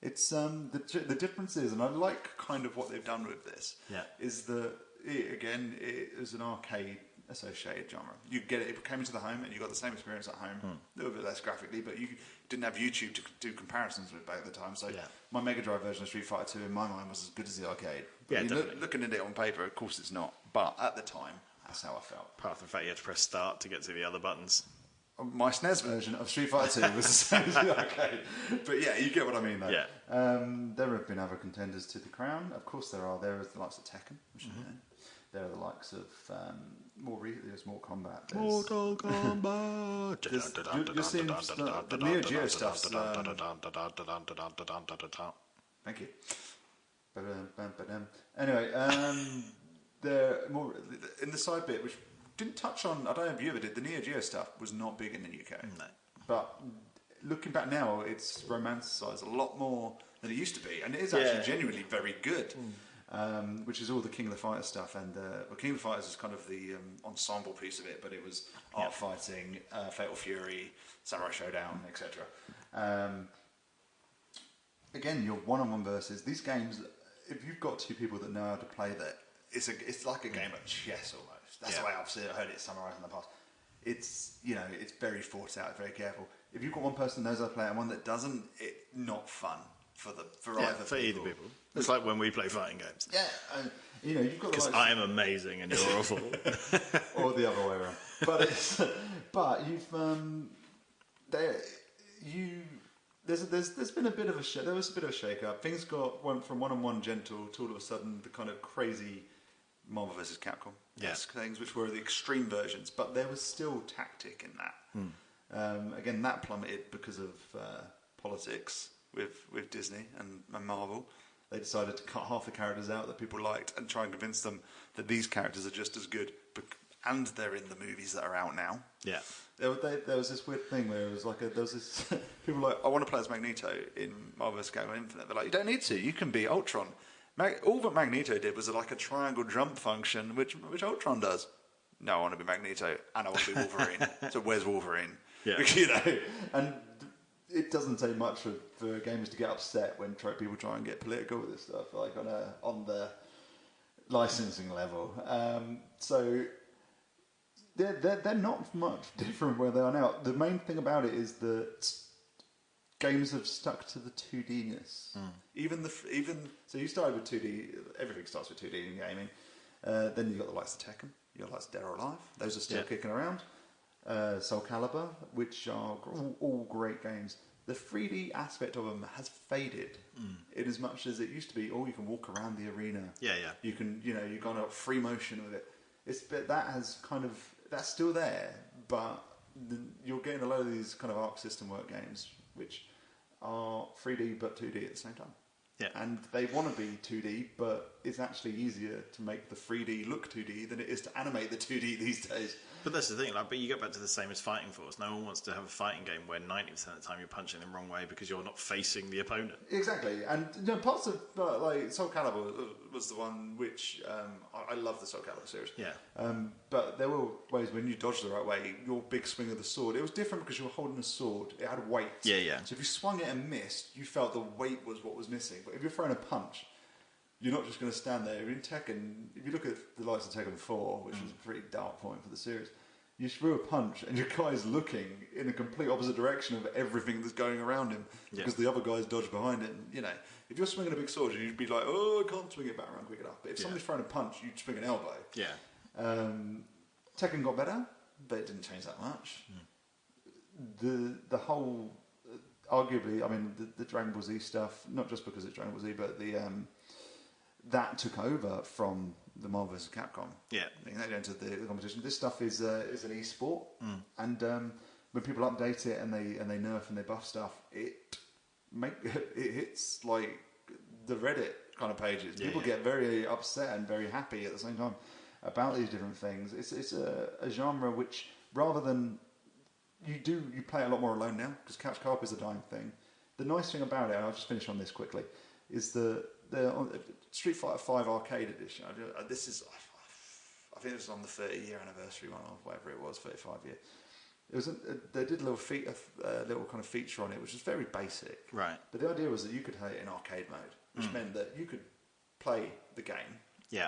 It's the difference is, and I like kind of what they've done with this. Yeah. Is that it is an arcade associated genre. You get it came into the home and you got the same experience at home, a little bit less graphically, but you didn't have YouTube to do comparisons with back at the time. So my Mega Drive version of Street Fighter 2 in my mind was as good as the arcade. But looking at it on paper, of course it's not. But at the time, that's how I felt. Apart from the fact you had to press start to get to the other buttons. My SNES version of Street Fighter 2 was the same as the arcade. But yeah, you get what I mean though. Yeah. There have been other contenders to the crown. Of course there are. There are the likes of Tekken, which is there are the likes of there's Mortal Kombat. Mortal Kombat. You're seeing the Neo Geo stuff. Thank you. Anyway, they're more in the side bit, which didn't touch on. I don't know if you ever did. The Neo Geo stuff was not big in the UK. No. But looking back now, it's romanticised a lot more than it used to be, and it is actually genuinely very good. Which is all the King of the Fighters stuff, and King of the Fighters is kind of the ensemble piece of it, but it was art fighting, Fatal Fury, Samurai Showdown, etc. Again, your one-on-one versus these games. If you've got two people that know how to play that, it's like a game of chess almost. That's the way I've heard it summarised in the past. It's it's very thought out, very careful. If you've got one person that knows how to play it and one that doesn't, it's not fun. for either people. It's like when we play fighting games. Yeah, you've got because I'm amazing and you're awful, or the other way around. But there's been a bit of a shake up. Things went from 1-on-1 gentle to all of a sudden the kind of crazy Marvel vs. Capcom things, which were the extreme versions, but there was still tactic in that. Again, that plummeted because of politics with Disney and Marvel. They decided to cut half the characters out that people liked and try and convince them that these characters are just as good, and they're in the movies that are out now. Yeah. There was this weird thing where it was like there was this people were like, I want to play as Magneto in Marvel vs. Capcom Infinite. They're like, you don't need to. You can be Ultron. All that Magneto did was like a triangle jump function, which Ultron does. No, I want to be Magneto and I want to be Wolverine. So where's Wolverine? Yeah. And it doesn't take much for gamers to get upset when people try and get political with this stuff, like on the licensing level. So they're not much different where they are now. The main thing about it is that games have stuck to the 2D-ness. So you started with 2D. Everything starts with 2D in gaming. Then you got the likes of Tekken. You got the likes of Dead or Alive. Those are still kicking around. Soul Calibur, which are all great games. The 3D aspect of them has faded in as much as it used to be. You can walk around the arena. Yeah. You can, you've gone up free motion with it. That's still there, but you're getting a lot of these kind of Arc System work games, which are 3D but 2D at the same time. Yeah. And they want to be 2D, but it's actually easier to make the 3D look 2D than it is to animate the 2D these days. But that's the thing, but you get back to the same as Fighting Force. No one wants to have a fighting game where 90% of the time you're punching the wrong way because you're not facing the opponent. Exactly. And parts of Soul Calibur was the one which I love the Soul Calibur series. Yeah. But there were ways when you dodged the right way, your big swing of the sword, it was different because you were holding a sword. It had weight. Yeah. So if you swung it and missed, you felt the weight was what was missing. But if you're throwing a punch, you're not just going to stand there. In Tekken, if you look at the likes of Tekken 4, which was a pretty dark point for the series, you threw a punch and your guy's looking in a complete opposite direction of everything that's going around him because the other guy's dodged behind it. And, if you're swinging a big sword, you'd be like, oh, I can't swing it back around quick enough. But if somebody's throwing a punch, you'd swing an elbow. Yeah. Tekken got better, but it didn't change that much. The whole, arguably, the Dragon Ball Z stuff, not just because it's Dragon Ball Z, but that took over from the Marvel vs. Capcom. Yeah. They entered the competition. This stuff is an e-sport, and when people update it and they nerf and they buff stuff, it hits like the Reddit kind of pages. People get very upset and very happy at the same time about these different things. It's a genre which, rather than you play a lot more alone now because couch co-op is a dying thing. The nice thing about it, and I'll just finish on this quickly, is the Street Fighter V Arcade Edition. I think it was on the 30-year anniversary one, or whatever it was, 35-year. It was they did a little kind of feature on it, which was very basic. Right. But the idea was that you could play it in arcade mode, which meant that you could play the game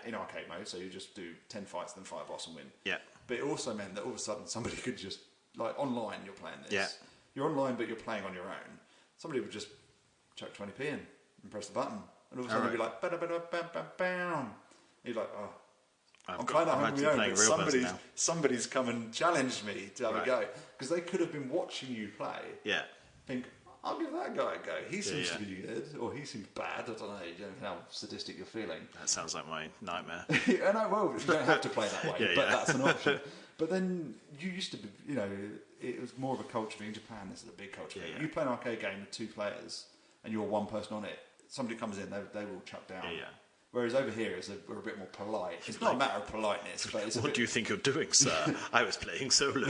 in arcade mode. So you just do 10 fights, then fight a boss and win. Yeah. But it also meant that all of a sudden somebody could just, like online, you're playing this. Yeah. You're online, but you're playing on your own. Somebody would just chuck 20p in and press the button. And all of a sudden, you'd be like, bam. You're like, oh, I'm kind of on my own, but somebody's come and challenged me to have a go. Because they could have been watching you play. Yeah. Think, I'll give that guy a go. He seems to be good, or he seems bad. I don't know. You don't know how sadistic you're feeling. That sounds like my nightmare. And well, you don't have to play that way, but that's an option. But then you used to be, it was more of a culture thing. In Japan, this is a big culture thing. You play an arcade game with two players, and you're one person on it. Somebody comes in, they will chuck down. Yeah. Whereas over here, we're a bit more polite. It's not a matter of politeness, but it's what do you think you're doing, sir? I was playing solo.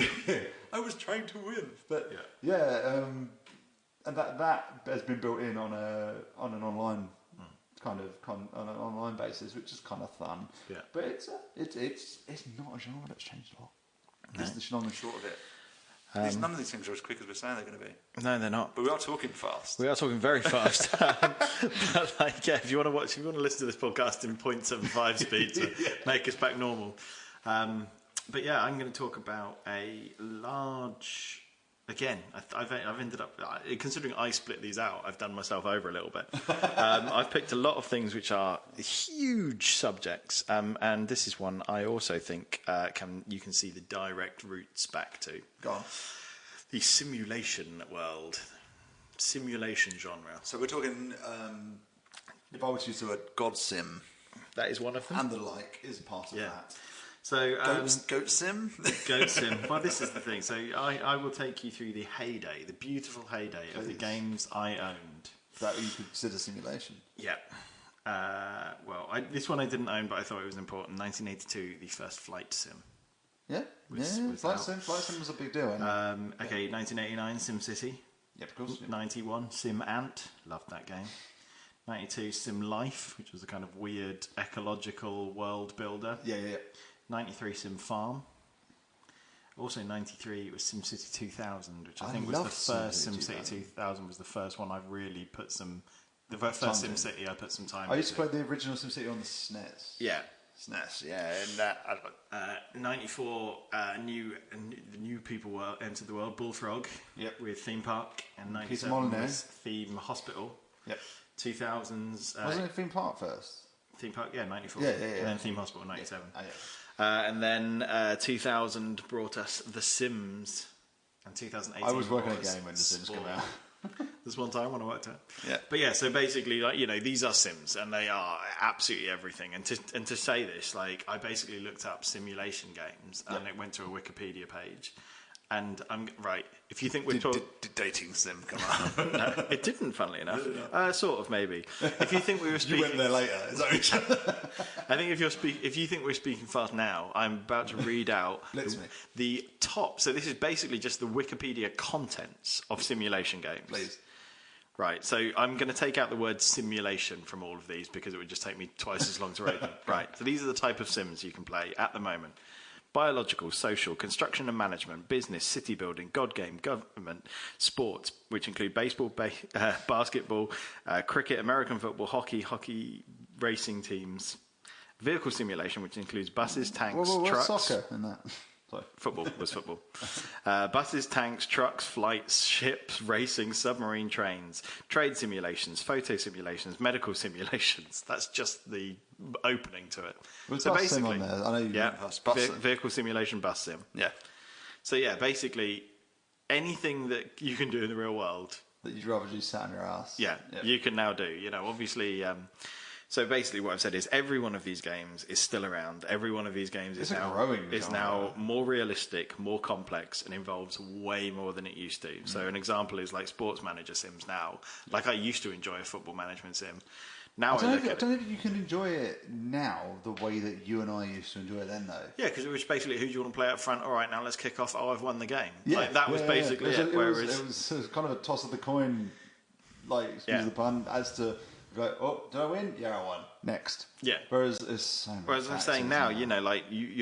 I was trying to win. But and that has been built in on an online on an online basis, which is kind of fun. Yeah. But it's not a genre that's changed a lot. No. This is the long and short of it. None of these things are as quick as we're saying they're going to be. No, they're not. But we are talking fast. We are talking very fast. But if you want to listen to this podcast in 0.75 speed to make us back normal. But I'm going to talk about a Again, I've ended up, considering I split these out, I've done myself over a little bit. I've picked a lot of things which are huge subjects, and this is one I also think you can see the direct roots back to. Go on. The simulation world, simulation genre. So we're talking, if I was to use the word God Sim. That is one of them. And the like is part of that. So Goat Sim? Goat Sim. Well, this is the thing. So I will take you through the heyday, the beautiful heyday of the games I owned. That you could consider simulation? Yeah. This one I didn't own, but I thought it was important. 1982, the first flight sim. Yeah, Flight Sim was a big deal. 1989, SimCity. Yeah, of course. 91, Sim Ant. Loved that game. 92, Sim Life, which was a kind of weird ecological world builder. Yeah. 93, Sim Farm. Also 93, it was SimCity 2000, which I think was the first SimCity 2000 was the first one I've really put some... The first SimCity I put some time I used to play the original SimCity on the SNES. Yeah. SNES, yeah. And 94, new people entered the world, Bullfrog, with Theme Park, and 97 was Theme Hospital. Yep. 2000s... Wasn't it Theme Park first? Theme Park, 94. Yeah. And then Theme Hospital, 97. Yeah. And then 2000 brought us The Sims, and 2018 I was working a game when The Sims came out. There's one time when I worked it. Yeah. But yeah, so basically, these are Sims, and they are absolutely everything. And to say this, I basically looked up simulation games, and it went to a Wikipedia page. And I'm right. If you think we're talking, did dating sim come up? No, it didn't. Funnily enough, sort of maybe. If you think we were speaking, you went there later. Is that I think if you think we're speaking fast now, I'm about to read out the top. So this is basically just the Wikipedia contents of simulation games. Please. Right. So I'm going to take out the word simulation from all of these because it would just take me twice as long to read them. Right. So these are the type of sims you can play at the moment. Biological, social, construction and management, business, city building, God game, government, sports, which include baseball, basketball, cricket, American football, hockey racing teams, vehicle simulation, which includes buses, tanks, trucks. What's soccer in that? Sorry. Football was football. Buses, tanks, trucks, flights, ships, racing, submarine trains, trade simulations, photo simulations, medical simulations. That's just the opening to it. So basically, sim on there. I know you vehicle simulation, bus sim. Yeah. So yeah, basically anything that you can do in the real world that you'd rather do sat on your ass. Yeah, you can now do. Obviously. So basically what I've said is every one of these games is still around. Every one of these games is now more realistic, more complex, and involves way more than it used to. So an example is like Sports Manager sims now. Like I used to enjoy a football management sim. Now I don't know if you can enjoy it now the way that you and I used to enjoy it then, though. Yeah, because it was basically, who do you want to play up front? All right, now let's kick off. Oh, I've won the game. Yeah, that was basically it. It was kind of a toss of the coin, excuse the pun, as to... Go, oh, did I win? Yeah, I won. Next. Yeah. Whereas it's so much. Whereas I'm saying now, you're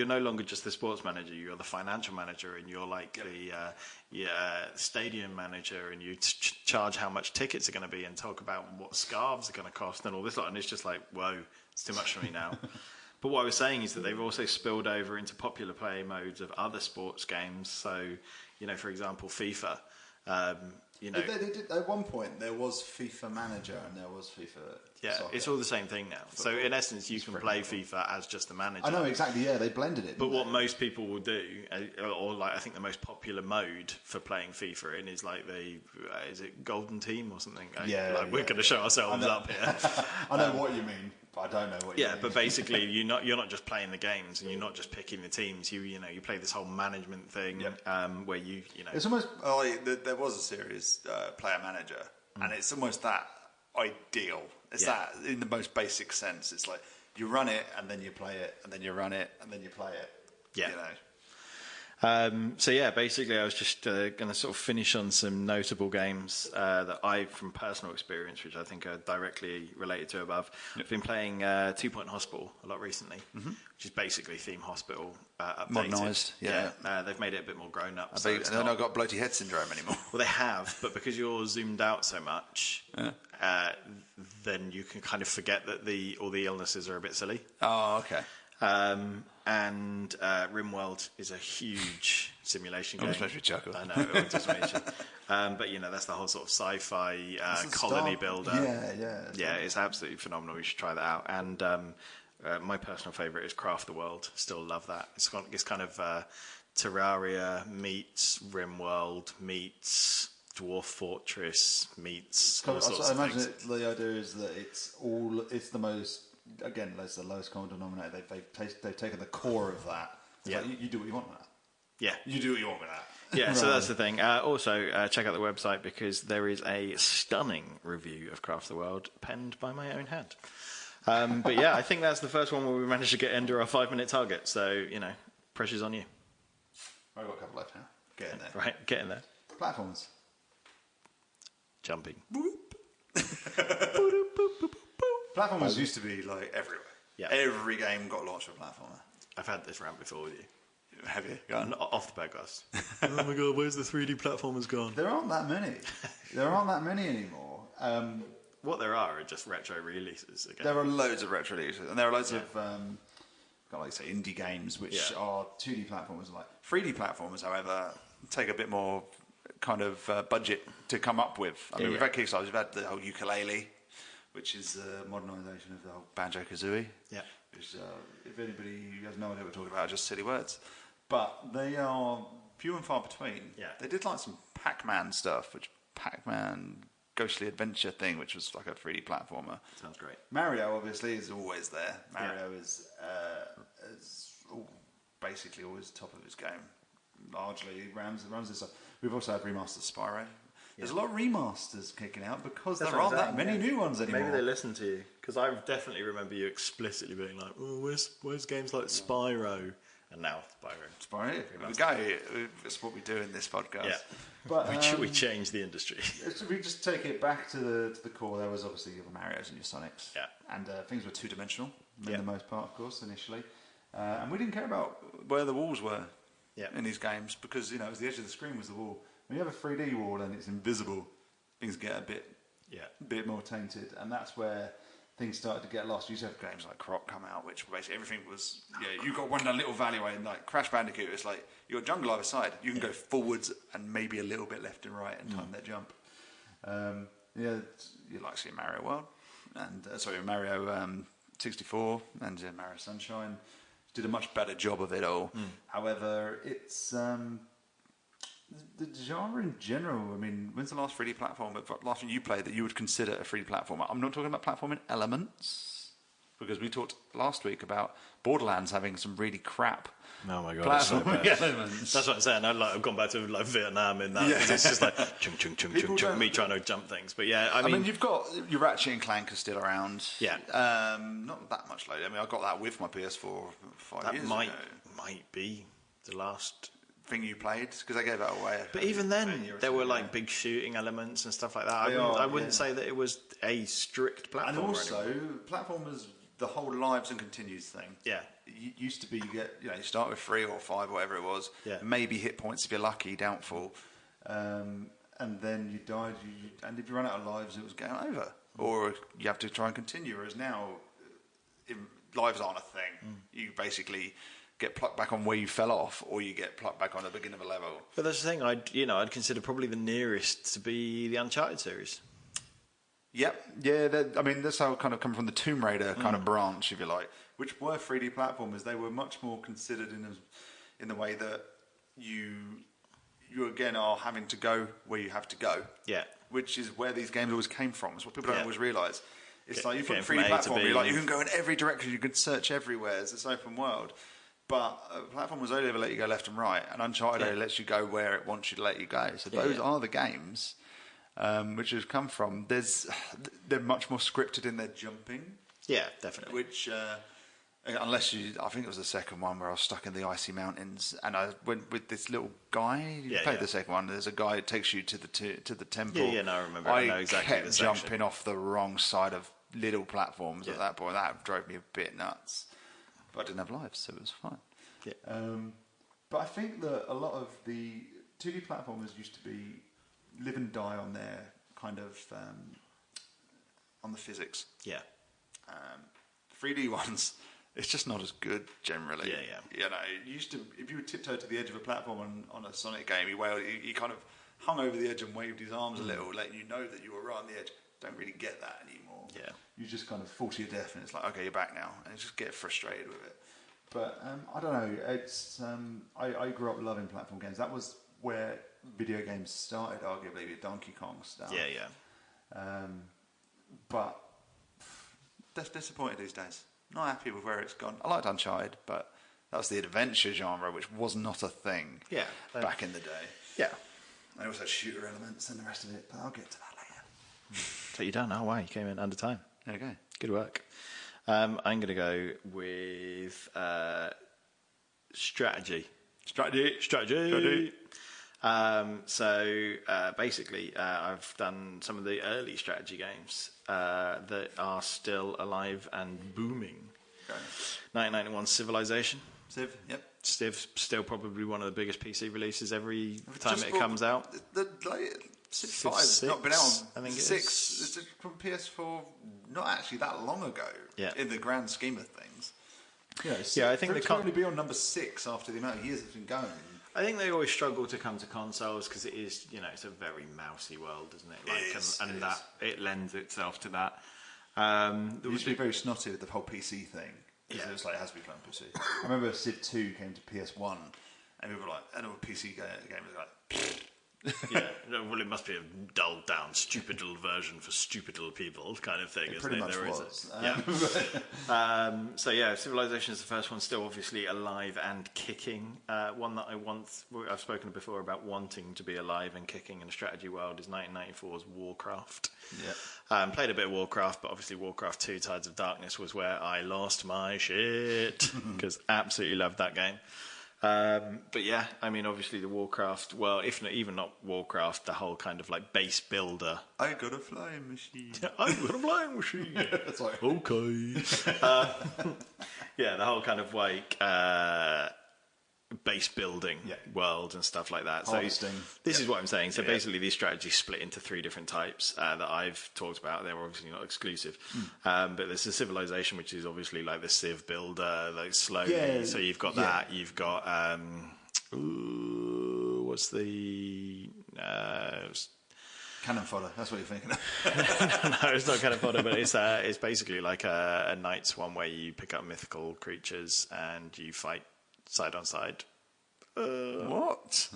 no longer just the sports manager. You're the financial manager, and you're the stadium manager, and you charge how much tickets are going to be, and talk about what scarves are going to cost, and all this lot. And it's just like, whoa, it's too much for me now. But what I was saying is that they've also spilled over into popular play modes of other sports games. So, for example, FIFA. They did, at one point there was FIFA Manager and there was FIFA Soccer. It's all the same thing now. Football. So in essence you can play FIFA as just the manager. I know exactly, they blended it. But what most people will do, or I think the most popular mode for playing FIFA in is is it Golden Team or something? We're going to show ourselves up here. I know what you mean. I don't know what you mean. Yeah, but basically you're not just playing the games and you're not just picking the teams. You play this whole management thing where you It's almost there was a series Player Manager and it's almost that ideal. It's that in the most basic sense. It's like you run it and then you play it and then you run it and then you play it. Yeah. Basically I was just going to sort of finish on some notable games that from personal experience, which I think are directly related to above. I've been playing 2 Point Hospital a lot recently, which is basically Theme Hospital updated. Modernised, they've made it a bit more grown up. They've not got bloaty head syndrome anymore. Well, they have, but because you're zoomed out so much, then you can kind of forget that all the illnesses are a bit silly. Oh, okay. And RimWorld is a huge simulation game. Almost makes me chuckle. I know, it just makes you. But that's the whole sort of sci-fi colony builder. Yeah, it's absolutely phenomenal. You should try that out. And my personal favourite is Craft the World. Still love that. It's kind of Terraria meets RimWorld meets Dwarf Fortress meets all sorts of things. The idea is that it's the most. Again, that's the lowest common denominator. They've taken the core of that. Like, you do what you want with that. Yeah. You do what you want with that. Yeah, so that's the thing. Also, check out the website because there is a stunning review of Craft the World penned by my own hand. But yeah, I think that's the first one where we managed to get under our 5-minute target. So, pressure's on you. I've got a couple left now. Get in there. Right, get in there. Platforms. Jumping. Platformers used to be like everywhere. Yeah. Every game got launched with a platformer. I've had this rant before with you. Have you? Go on. Off the podcast. Oh my god, where's the 3D platformers gone? There aren't that many. There aren't that many anymore. What there are just retro releases again. There are loads of retro releases, and there are loads of indie games which are 2D platformers. Like 3D platformers, however, take a bit more kind of budget to come up with. I mean, we've had Kickstarters, we've had the whole ukulele, which is a modernisation of the whole Banjo-Kazooie. Yeah. Which, if anybody has no idea what we're talking about, are just silly words. But they are few and far between. Yeah. They did like some Pac-Man stuff, which Pac-Man Ghostly Adventure thing, which was like a 3D platformer. Sounds great. Mario, obviously, is always there. Mario is basically always top of his game. Largely, he runs this stuff. We've also had remastered Spyro. There's a lot of remasters kicking out because there aren't that many new ones anymore. Maybe they listen to you, because I definitely remember you explicitly being like, "Oh, where's games like Spyro?" And now Spyro. We go. That's what we do in this podcast. Yeah, but we change the industry. We just take it back to the core. There was obviously your Marios and your Sonics. Yeah, and things were two-dimensional for the most part, of course, initially, and we didn't care about where the walls were. In these games, because it was the edge of the screen was the wall. When you have a 3D wall and it's invisible, things get a bit more tainted, and that's where things started to get lost. You used to have games like Croc come out, which basically everything was you got one little valley and like Crash Bandicoot. It's like you got jungle either side. You can go forwards and maybe a little bit left and right and time their jump. You like seeing Mario World and Mario 64 and Mario Sunshine. Did a much better job of it all. However, it's the genre in general. I mean, when's the last 3D platformer? Last one you played that you would consider a 3D platformer? I'm not talking about platforming elements, because we talked last week about Borderlands having some really crap. Oh my god, platforming elements. That's what I'm saying. I've gone back to Vietnam in that. It's just like chung chung chung chung chung. Me trying to jump things, but I mean, you've got your Ratchet and Clank are still around. Yeah, not that much later. I mean, I got that with my PS4 5 years ago. Might be the last thing you played, because I gave that away. But even then, there were like big shooting elements and stuff like that. I wouldn't say that it was a strict platformer. And also, platformers, the whole lives and continues thing. Yeah. It used to be you start with 3 or 5, whatever it was. Yeah. Maybe hit points if you're lucky, doubtful. And then you died, and if you run out of lives, it was game over. Or you have to try and continue. Whereas now, lives aren't a thing. You basically get plucked back on where you fell off, or you get plucked back on the beginning of a level. But that's the thing. I'd consider probably the nearest to be the Uncharted series. Yep. Yeah. That's how it kind of come from the Tomb Raider kind of branch, if you like, which were 3D platformers. They were much more considered in the way that you again are having to go where you have to go. Yeah. Which is where these games always came from. It's what people don't always realise. It's like you put 3D platform, you can go in every direction. You can search everywhere. It's this open world. But a platform was only ever let you go left and right, and Uncharted only lets you go where it wants you to let you go. So those are the games which have come from. They're much more scripted in their jumping. Yeah, definitely. Which, unless I think it was the second one where I was stuck in the icy mountains, and I went with this little guy. You played the second one. There's a guy that takes you to the temple. Yeah, no, I remember. I know exactly kept jumping off the wrong side of little platforms at that point. That drove me a bit nuts. But I didn't have lives, so it was fine. Yeah. But I think that a lot of the 2D platformers used to be live and die on their kind of on the physics. Yeah. 3D ones, It's just not as good generally. Yeah. You know, you used to, if you would tiptoe to the edge of a platform on a Sonic game, he kind of hung over the edge and waved his arms a little, letting you know that you were right on the edge. Don't really get that anymore. Yeah. You just kind of fall to your death, and it's like, Okay, you're back now, and you just get frustrated with it. But I don't know. It's I grew up loving platform games. That was where video games started, arguably, with Donkey Kong stuff. Yeah. But that's disappointed these days. Not happy with where it's gone. I liked Uncharted, but that was the adventure genre, which was not a thing. Back in the day. Yeah. They also had shooter elements and the rest of it, but I'll get to that later. So you done? Oh wow, you came in under time. There you go. Good work. I'm going to go with strategy. Strategy. So basically, I've done some of the early strategy games that are still alive and booming. Okay. 1991 Civilization. Civ, yep. Civ, still probably one of the biggest PC releases every time it comes out. Civ 5's not been out on, I think 6. It's from PS4 not actually that long ago in the grand scheme of things. I think they can't only be on number 6 after the amount of years it's been going. I think they always struggle to come to consoles because it is, it's a very mousy world, isn't it? It lends itself to that. It used to be very snotty with the whole PC thing. Because it was like, it has to be playing PC. I remember Civ 2 came to PS1, and we were like, and all PC game was like, well, it must be a dulled down, stupid little version for stupid little people kind of thing, isn't it? Pretty much was. Civilization is the first one, still obviously alive and kicking. One that I've spoken before about wanting to be alive and kicking in a strategy world is 1994's Warcraft. Yeah. Played a bit of Warcraft, but obviously Warcraft 2 Tides of Darkness was where I lost my shit, because absolutely loved that game. But yeah, I mean, obviously the Warcraft, well, if not, even not Warcraft, the whole kind of like base builder. I got a flying machine. I got a flying machine. Sorry. Okay. The whole kind of like base building world and stuff like that. Harvesting. So this is what I'm saying. So basically these strategies split into 3 different types that I've talked about. They're obviously not exclusive. But there's a Civilization, which is obviously like the Civ builder, like slowly. Yeah. So you've got that. You've got, what's the... Cannon fodder, that's what you're thinking of. No, it's not cannon fodder, but it's basically like a Knights one where you pick up mythical creatures and you fight side on side. What?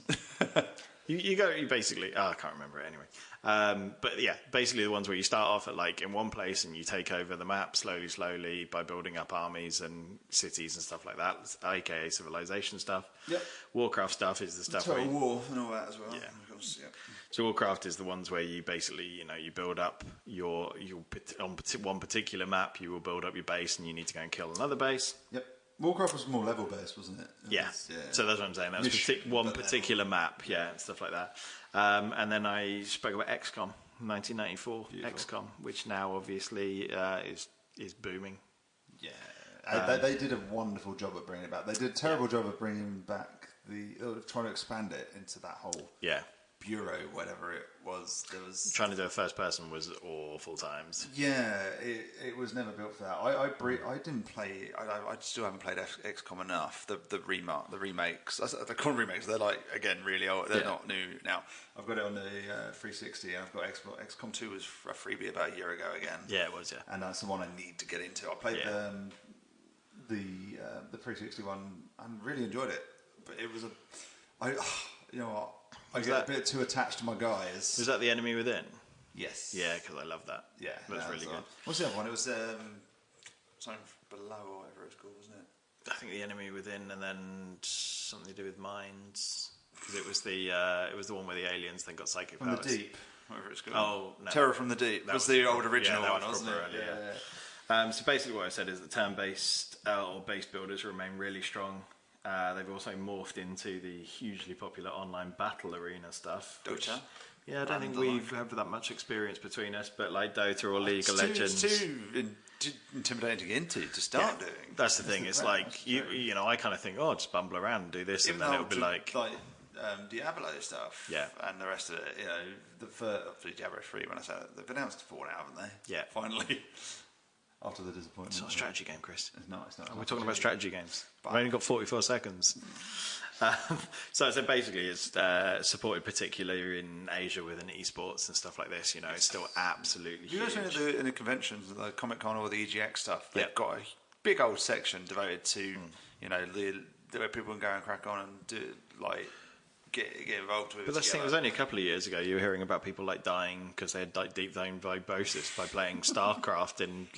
you basically... I can't remember it anyway. But yeah, basically the ones where you start off at like in one place and you take over the map slowly by building up armies and cities and stuff like that, aka Civilization stuff. Yep. Warcraft stuff is the stuff Total War and all that as well. Yeah. Of course, yeah. So Warcraft is the ones where you basically, you build up on one particular map, you will build up your base and you need to go and kill another base. Yep. Warcraft was more level based, wasn't it? Yeah. So that's what I'm saying. That was one particular map, and stuff like that. And then I spoke about XCOM, 1994 XCOM, which now obviously is booming. Yeah. They did a wonderful job of bringing it back. They did a terrible job of bringing back trying to expand it into that whole bureau, whatever it was. Trying to do a first person was awful times. Yeah, it was never built for that. I didn't play. I still haven't played XCOM enough. The remakes. They're called remakes. They're like, again, really old. They're not new now. I've got it on the 360, and I've got XCOM 2 was a freebie about a year ago again. Yeah, it was. Yeah, and that's the one I need to get into. I played the 360 one and really enjoyed it, but it was you know what. I get a bit too attached to my guys. Was that The Enemy Within? Yes. Yeah, because I love that. Yeah. That's really good. What's the other one? It was something below or whatever it's called, wasn't it? I think The Enemy Within, and then something to do with minds. Because it was the one where the aliens then got psychic powers. From the Deep. Whatever it's called. Oh, no. Terror from the Deep. That was the old original one, wasn't it? Yeah. So basically what I said is that turn-based or base builders remain really strong. They've also morphed into the hugely popular online battle arena stuff. Dota? I don't think we've had that much experience between us, but like Dota or League of Legends. It's too intimidating to get into to start doing. That's the thing. It's like, I kind of think, just bumble around and do this, and then it'll be like Diablo stuff. Yeah. And the rest of it, the Diablo 3, when I say that, they've announced 4 now, haven't they? Yeah. Finally. after the disappointment. It's not a strategy game, Chris. It's not. We're talking about strategy games. We've only got 44 seconds. So basically, it's supported particularly in Asia within esports and stuff like this. It's still absolutely huge. You guys know in the conventions, the Comic Con or the EGX stuff, they've got a big old section devoted to the way people can go and crack on and do get involved with. But the thing was only a couple of years ago you were hearing about people dying because they had deep vein fibrosis by playing StarCraft in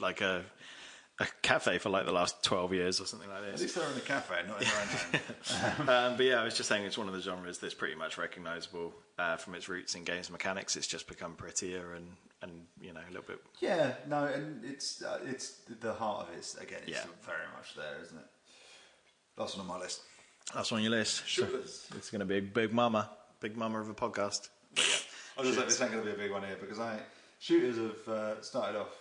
a cafe for the last 12 years or something like this. At least they're in a cafe, not in their own home. But yeah, I was just saying it's one of the genres that's pretty much recognisable from its roots in games mechanics. It's just become prettier and a little bit. Yeah, no, and it's the heart of it. Again, it's very much there, isn't it? Last one on my list. That's on your list. Shooters. So it's going to be a big mama of a podcast. But yeah, I was just like, this ain't going to be a big one here because shooters have started off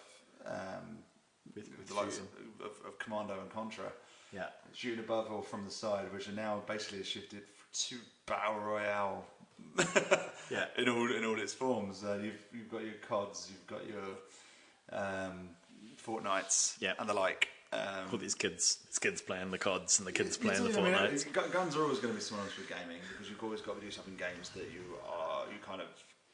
with the likes of Commando and Contra. Yeah. Shooting above or from the side, which are now basically shifted to Battle Royale. Yeah. In all its forms. You've got your CODs, you've got your Fortnites, and the like. All these kids playing the CODs and the kids playing the Fortnites. Guns are always going to be synonymous with gaming because you've always got to do something in games that you kind of,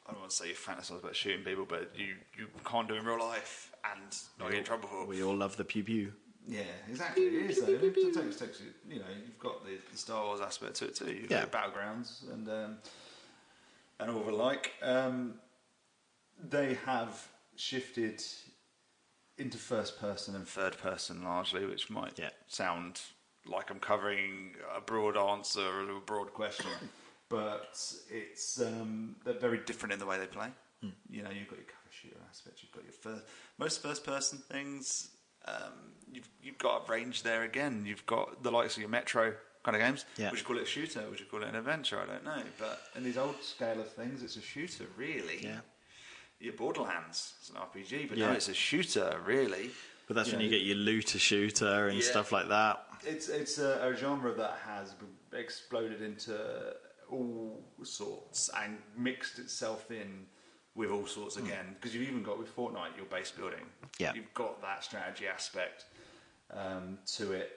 I don't want to say you fantasize about shooting people, but you can't do in real life and not get in trouble for. We all love the pew pew. Yeah, exactly. It is though. It takes you've got the Star Wars aspect to it too. You've got the battlegrounds and all the like. They have shifted into first person and third person largely, which might sound like I'm covering a broad answer or a broad question, but it's they're very different in the way they play. You've got your cover shooter aspect, you've got your most first person things. You've got a range there again. You've got the likes of your Metro kind of games. Would you call it a shooter? Would you call it an adventure? I don't know. But in these old scale of things, it's a shooter, really. Yeah. Your Borderlands, it's an RPG, but no, it's a shooter, really. But that's when you get your looter shooter and stuff like that. It's a genre that has exploded into all sorts and mixed itself in with all sorts again. Because you've even got with Fortnite your base building. Yeah. You've got that strategy aspect to it.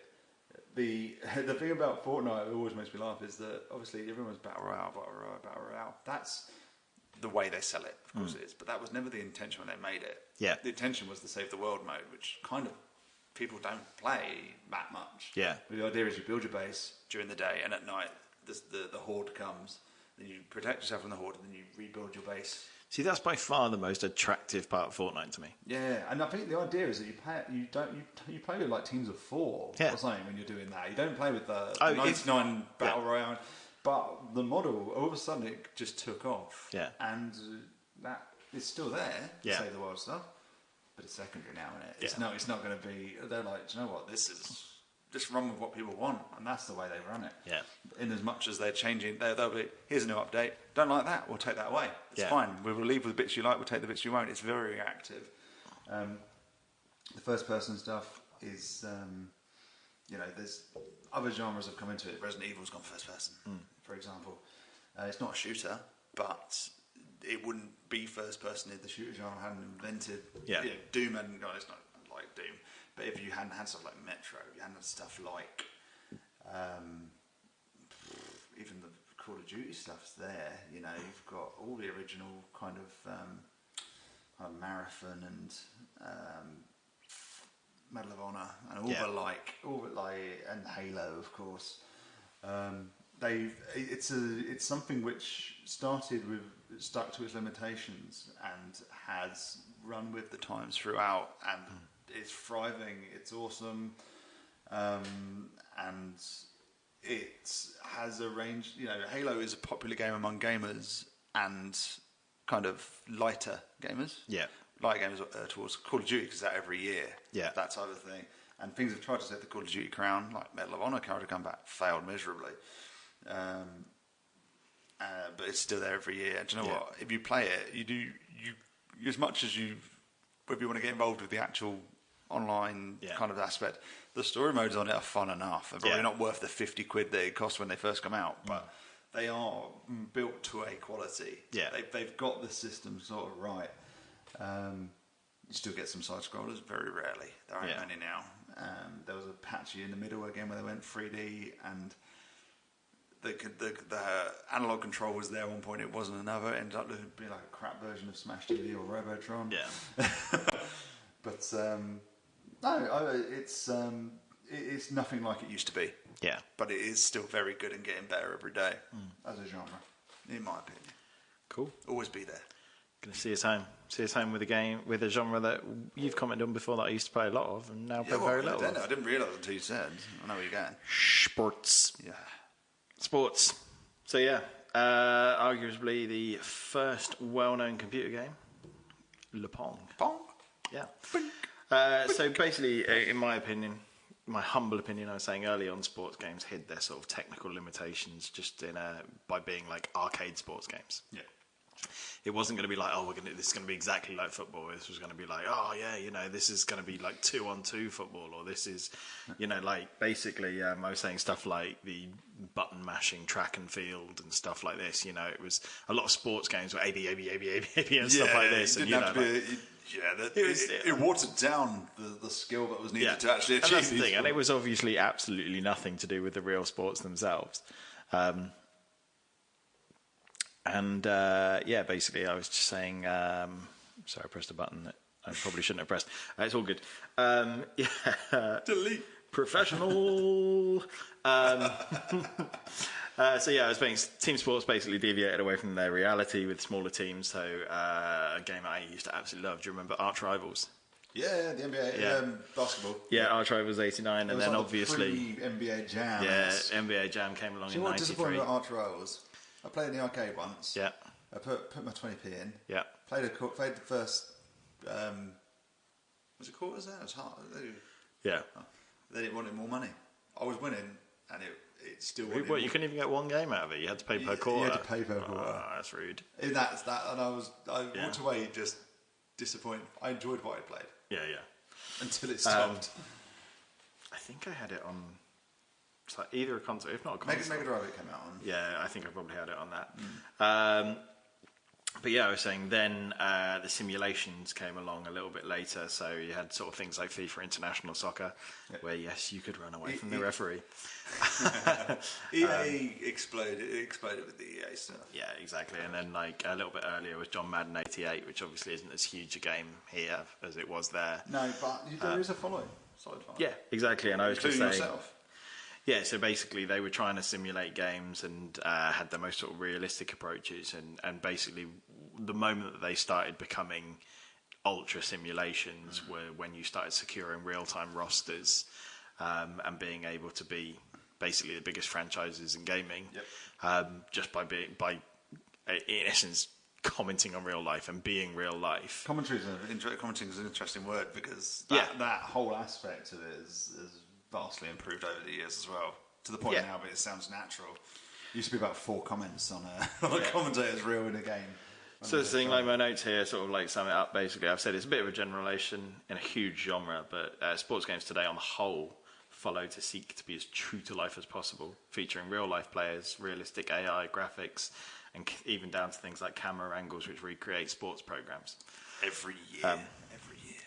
The thing about Fortnite that always makes me laugh is that obviously everyone's battle royale. That's the way they sell it, of course it is, but that was never the intention when they made it. Yeah. The intention was the save the world mode, which kind of people don't play that much. Yeah. But the idea is you build your base during the day, and at night the horde comes, then you protect yourself from the horde, and then you rebuild your base. See, that's by far the most attractive part of Fortnite to me. Yeah, and I think the idea is that you play with like teams of 4 or something when you're doing that. You don't play with the 99 battle royale. But the model, all of a sudden, it just took off. Yeah. And that is still there, save the world stuff. But it's secondary now, isn't it? It's not going to be. They're like, do you know what? This is just run with what people want, and that's the way they run it. Yeah. In as much as they're changing, they'll be, here's a new update. Don't like that? We'll take that away. It's fine. We will leave with the bits you like. We'll take the bits you won't. It's very active. The first person stuff is, there's other genres have come into it. Resident Evil's gone first person, for example. It's not a shooter, but it wouldn't be first person if the shooter genre hadn't invented. Yeah. Doom and it's not like Doom, but if you hadn't had stuff like Metro, if you hadn't had stuff like even the Call of Duty stuff's there. You've got all the original kind of Marathon and Medal of Honor and all the like, and Halo, of course. It's something which stuck to its limitations and has run with the times throughout, and it's thriving. It's awesome, and it has a range. Halo is a popular game among gamers and kind of lighter gamers. Yeah. Light gamers towards Call of Duty, because that every year. Yeah. That type of thing. And things have tried to set the Call of Duty crown, like Medal of Honor, Character Combat, failed miserably. But it's still there every year. And do you know what? If you play it, you as much as whether you want to get involved with the actual online kind of aspect, the story modes on it are fun enough. They're probably not worth the £50 that it cost when they first come out, but they are built to a quality. Yeah. They've got the system sort of right. You still get some side scrollers, very rarely. There aren't many now. There was a patchy in the middle again where they went 3D, and the analog control was there at one point. It wasn't another. It ended up being like a crap version of Smash TV or Robotron. Yeah. But no, it's nothing like it used to be. Yeah. But it is still very good and getting better every day as a genre, in my opinion. Cool. Always be there. Going to see us home. See us home with a game, with a genre that you've commented on before that I used to play a lot of and now play very little of. I didn't realise until you said. I know where you're going. Sports. Yeah. Sports. So yeah, arguably the first well-known computer game, Le Pong. Pong? Yeah. So basically, in my opinion, my humble opinion, I was saying earlier on, sports games hid their sort of technical limitations just by being like arcade sports games. Yeah. It wasn't going to be like, this is going to be exactly like football. This was going to be like, this is going to be like 2-on-2 football, or this is, like basically, I was saying stuff like the button mashing track and field and stuff like this. It was a lot of sports games were A B and stuff like this. It didn't have to be. It watered down the skill that was needed to actually achieve. And that's the thing, and it was obviously absolutely nothing to do with the real sports themselves. Basically, I was just saying. Sorry, I pressed a button that I probably shouldn't have pressed. It's all good. Delete. Professional. I was saying team sports basically deviated away from their reality with smaller teams. So a game I used to absolutely love. Do you remember Arch Rivals? Yeah, the NBA basketball. Yeah, Arch Rivals 89, and then obviously NBA Jam. Yeah, NBA Jam came along in 93. What disappointed about Arch Rivals? I played in the arcade once. Yeah. I put my 20p in. Yeah. Played the first. Was it quarters there? It was hard. Yeah. They didn't want more money. I was winning, and it still. What? You couldn't even get one game out of it. You had to pay per quarter. You had to pay per quarter. Oh, that's rude. And that's that. And I walked away just disappointed. I enjoyed what I played. Yeah. Until it stopped. I think I had it on. It's like either a console, if not a console. Mega Drive it came out on. Yeah, I think I probably had it on that. But yeah, I was saying then the simulations came along a little bit later, so you had sort of things like FIFA International Soccer, where yes, you could run away from the referee. EA exploded. It exploded with the EA stuff. Yeah, exactly. And then like a little bit earlier was John Madden 88, which obviously isn't as huge a game here as it was there. No, but there is a following. Yeah, exactly. And I was just saying. Yourself. Yeah, so basically they were trying to simulate games and had the most sort of realistic approaches, and basically the moment that they started becoming ultra simulations were when you started securing real-time rosters and being able to be basically the biggest franchises in gaming, just by in essence commenting on real life and being real life. Commenting is an interesting word because that whole aspect of it is vastly improved over the years as well, to the point now but it sounds natural. It used to be about 4 comments on a commentator's reel in a game. So the thing, like my notes here, sort of like sum it up basically, I've said it's a bit of a generalization in a huge genre, but sports games today on the whole follow to seek to be as true to life as possible, featuring real life players, realistic AI graphics, and even down to things like camera angles which recreate sports programs. Every year.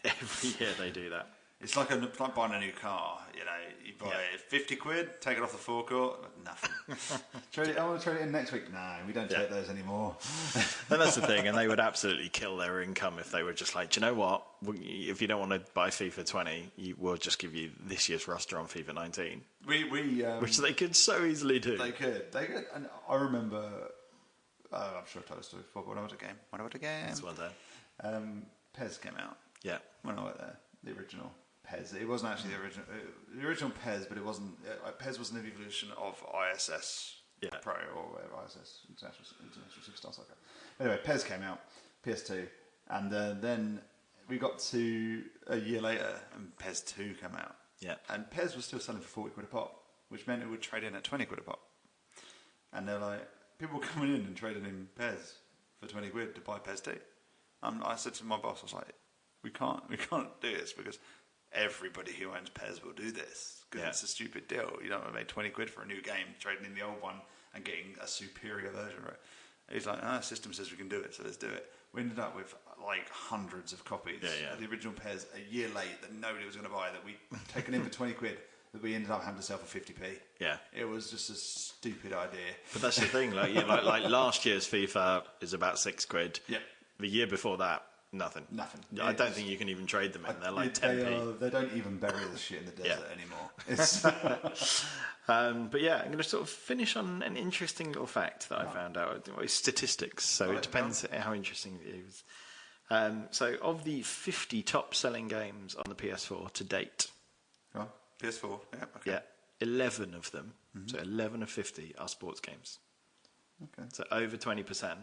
Every year they do that. It's like buying a new car. You buy £50, take it off the forecourt, nothing. I want to trade it in next week. No, we don't take those anymore. And that's the thing, and they would absolutely kill their income if they were just like, do you know what? If you don't want to buy FIFA 20, we'll just give you this year's roster on FIFA 19. Which they could so easily do. They could. And I remember, I'm sure I told a story before, but when I was a game. That's one day. PES came out. Yeah. When I went there. The original PES. It wasn't actually the original PES, but it wasn't. PES was an evolution of ISS Pro or whatever, ISS International Superstar Soccer. Anyway, PES came out, PS2, and then we got to a year later, and PES 2 came out. Yeah, and PES was still selling for £40 a pop, which meant it would trade in at £20 a pop. And they're like, people were coming in and trading in PES for £20 to buy PES 2. I said to my boss, I was like, we can't do this because everybody who owns PES will do this because it's a stupid deal. You don't want to make £20 for a new game, trading in the old one and getting a superior version of it. He's like, system says we can do it, so let's do it. We ended up with like hundreds of copies of the original pairs a year late that nobody was going to buy, that we'd taken in for 20 quid, that we ended up having to sell for 50p. Yeah. It was just a stupid idea. But that's the thing, like last year's FIFA is about 6 quid. Yeah. The year before that, nothing. I don't think you can even trade them in. They're like 10p. They don't even bury the shit in the desert anymore. But yeah, I'm going to sort of finish on an interesting little fact that I found out. It's statistics, so it depends how interesting it is. So of the 50 top selling games on the PS4 to date, PS4, okay. Yeah, 11 of them, so 11 of 50 are sports games. Okay. So over 20%.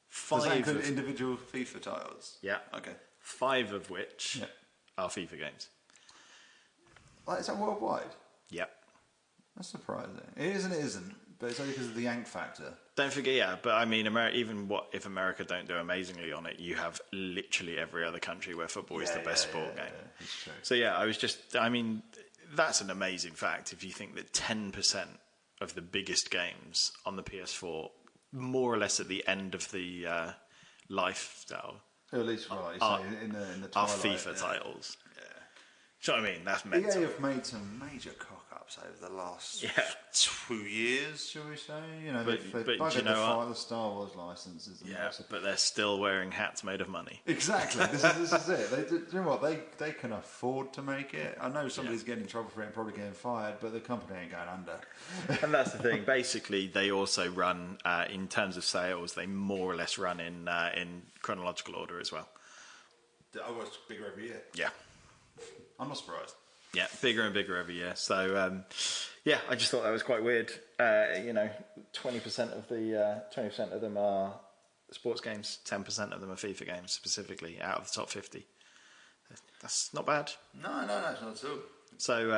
5 Does that include individual FIFA titles? Yeah. Okay. 5 of which are FIFA games. Like, is that worldwide? Yep. That's surprising. It is and it isn't, but it's only because of the yank factor. Don't forget, but I mean, if America don't do amazingly on it, you have literally every other country where football is the best sport game. Yeah, it's true. So that's an amazing fact. If you think that 10% of the biggest games on the PS4, more or less at the end of the lifestyle, at least in the are FIFA titles. Yeah. Do you know what I mean? That's mental. EA have made some major cock-ups over the last 2 years, shall we say? You know, but you know the Star Wars licenses. But they're still wearing hats made of money. Exactly. This is it. Do you know what? They can afford to make it. I know somebody's getting in trouble for it and probably getting fired, but the company ain't going under. And that's the thing. Basically, they also run, in terms of sales, they more or less run in chronological order as well. Oh, it's bigger every year. Yeah. I'm not surprised. Yeah, bigger and bigger every year. So, I just thought that was quite weird. 20% of them are sports games. 10% of them are FIFA games, specifically out of the top 50. That's not bad. No, it's not at all. So,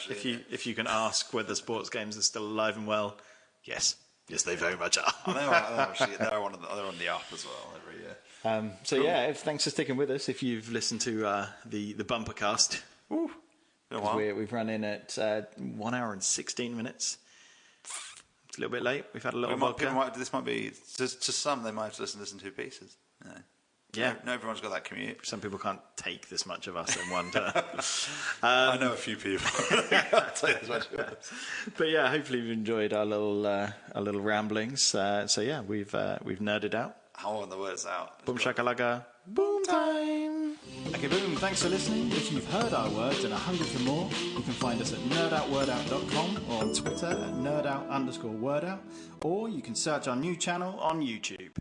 if you can ask whether sports games are still alive and well, yes, they very much are. They're on the up as well every year. Cool. Thanks for sticking with us. If you've listened to the bumper cast, we've run in at 1 hour and 16 minutes. It's a little bit late. We've had a little vodka. This might be to some. They might have to listen to 2 pieces. No, everyone's got that commute. Some people can't take this much of us in one turn. I know a few people can't take this much of us. But yeah, hopefully you've enjoyed our little ramblings. We've nerded out. How on the words out? Boom shakalaka. Boom time. Okay, boom. Thanks for listening. If you've heard our words and are hungry for more, you can find us at nerdoutwordout.com or on Twitter at nerdout_wordout, or you can search our new channel on YouTube.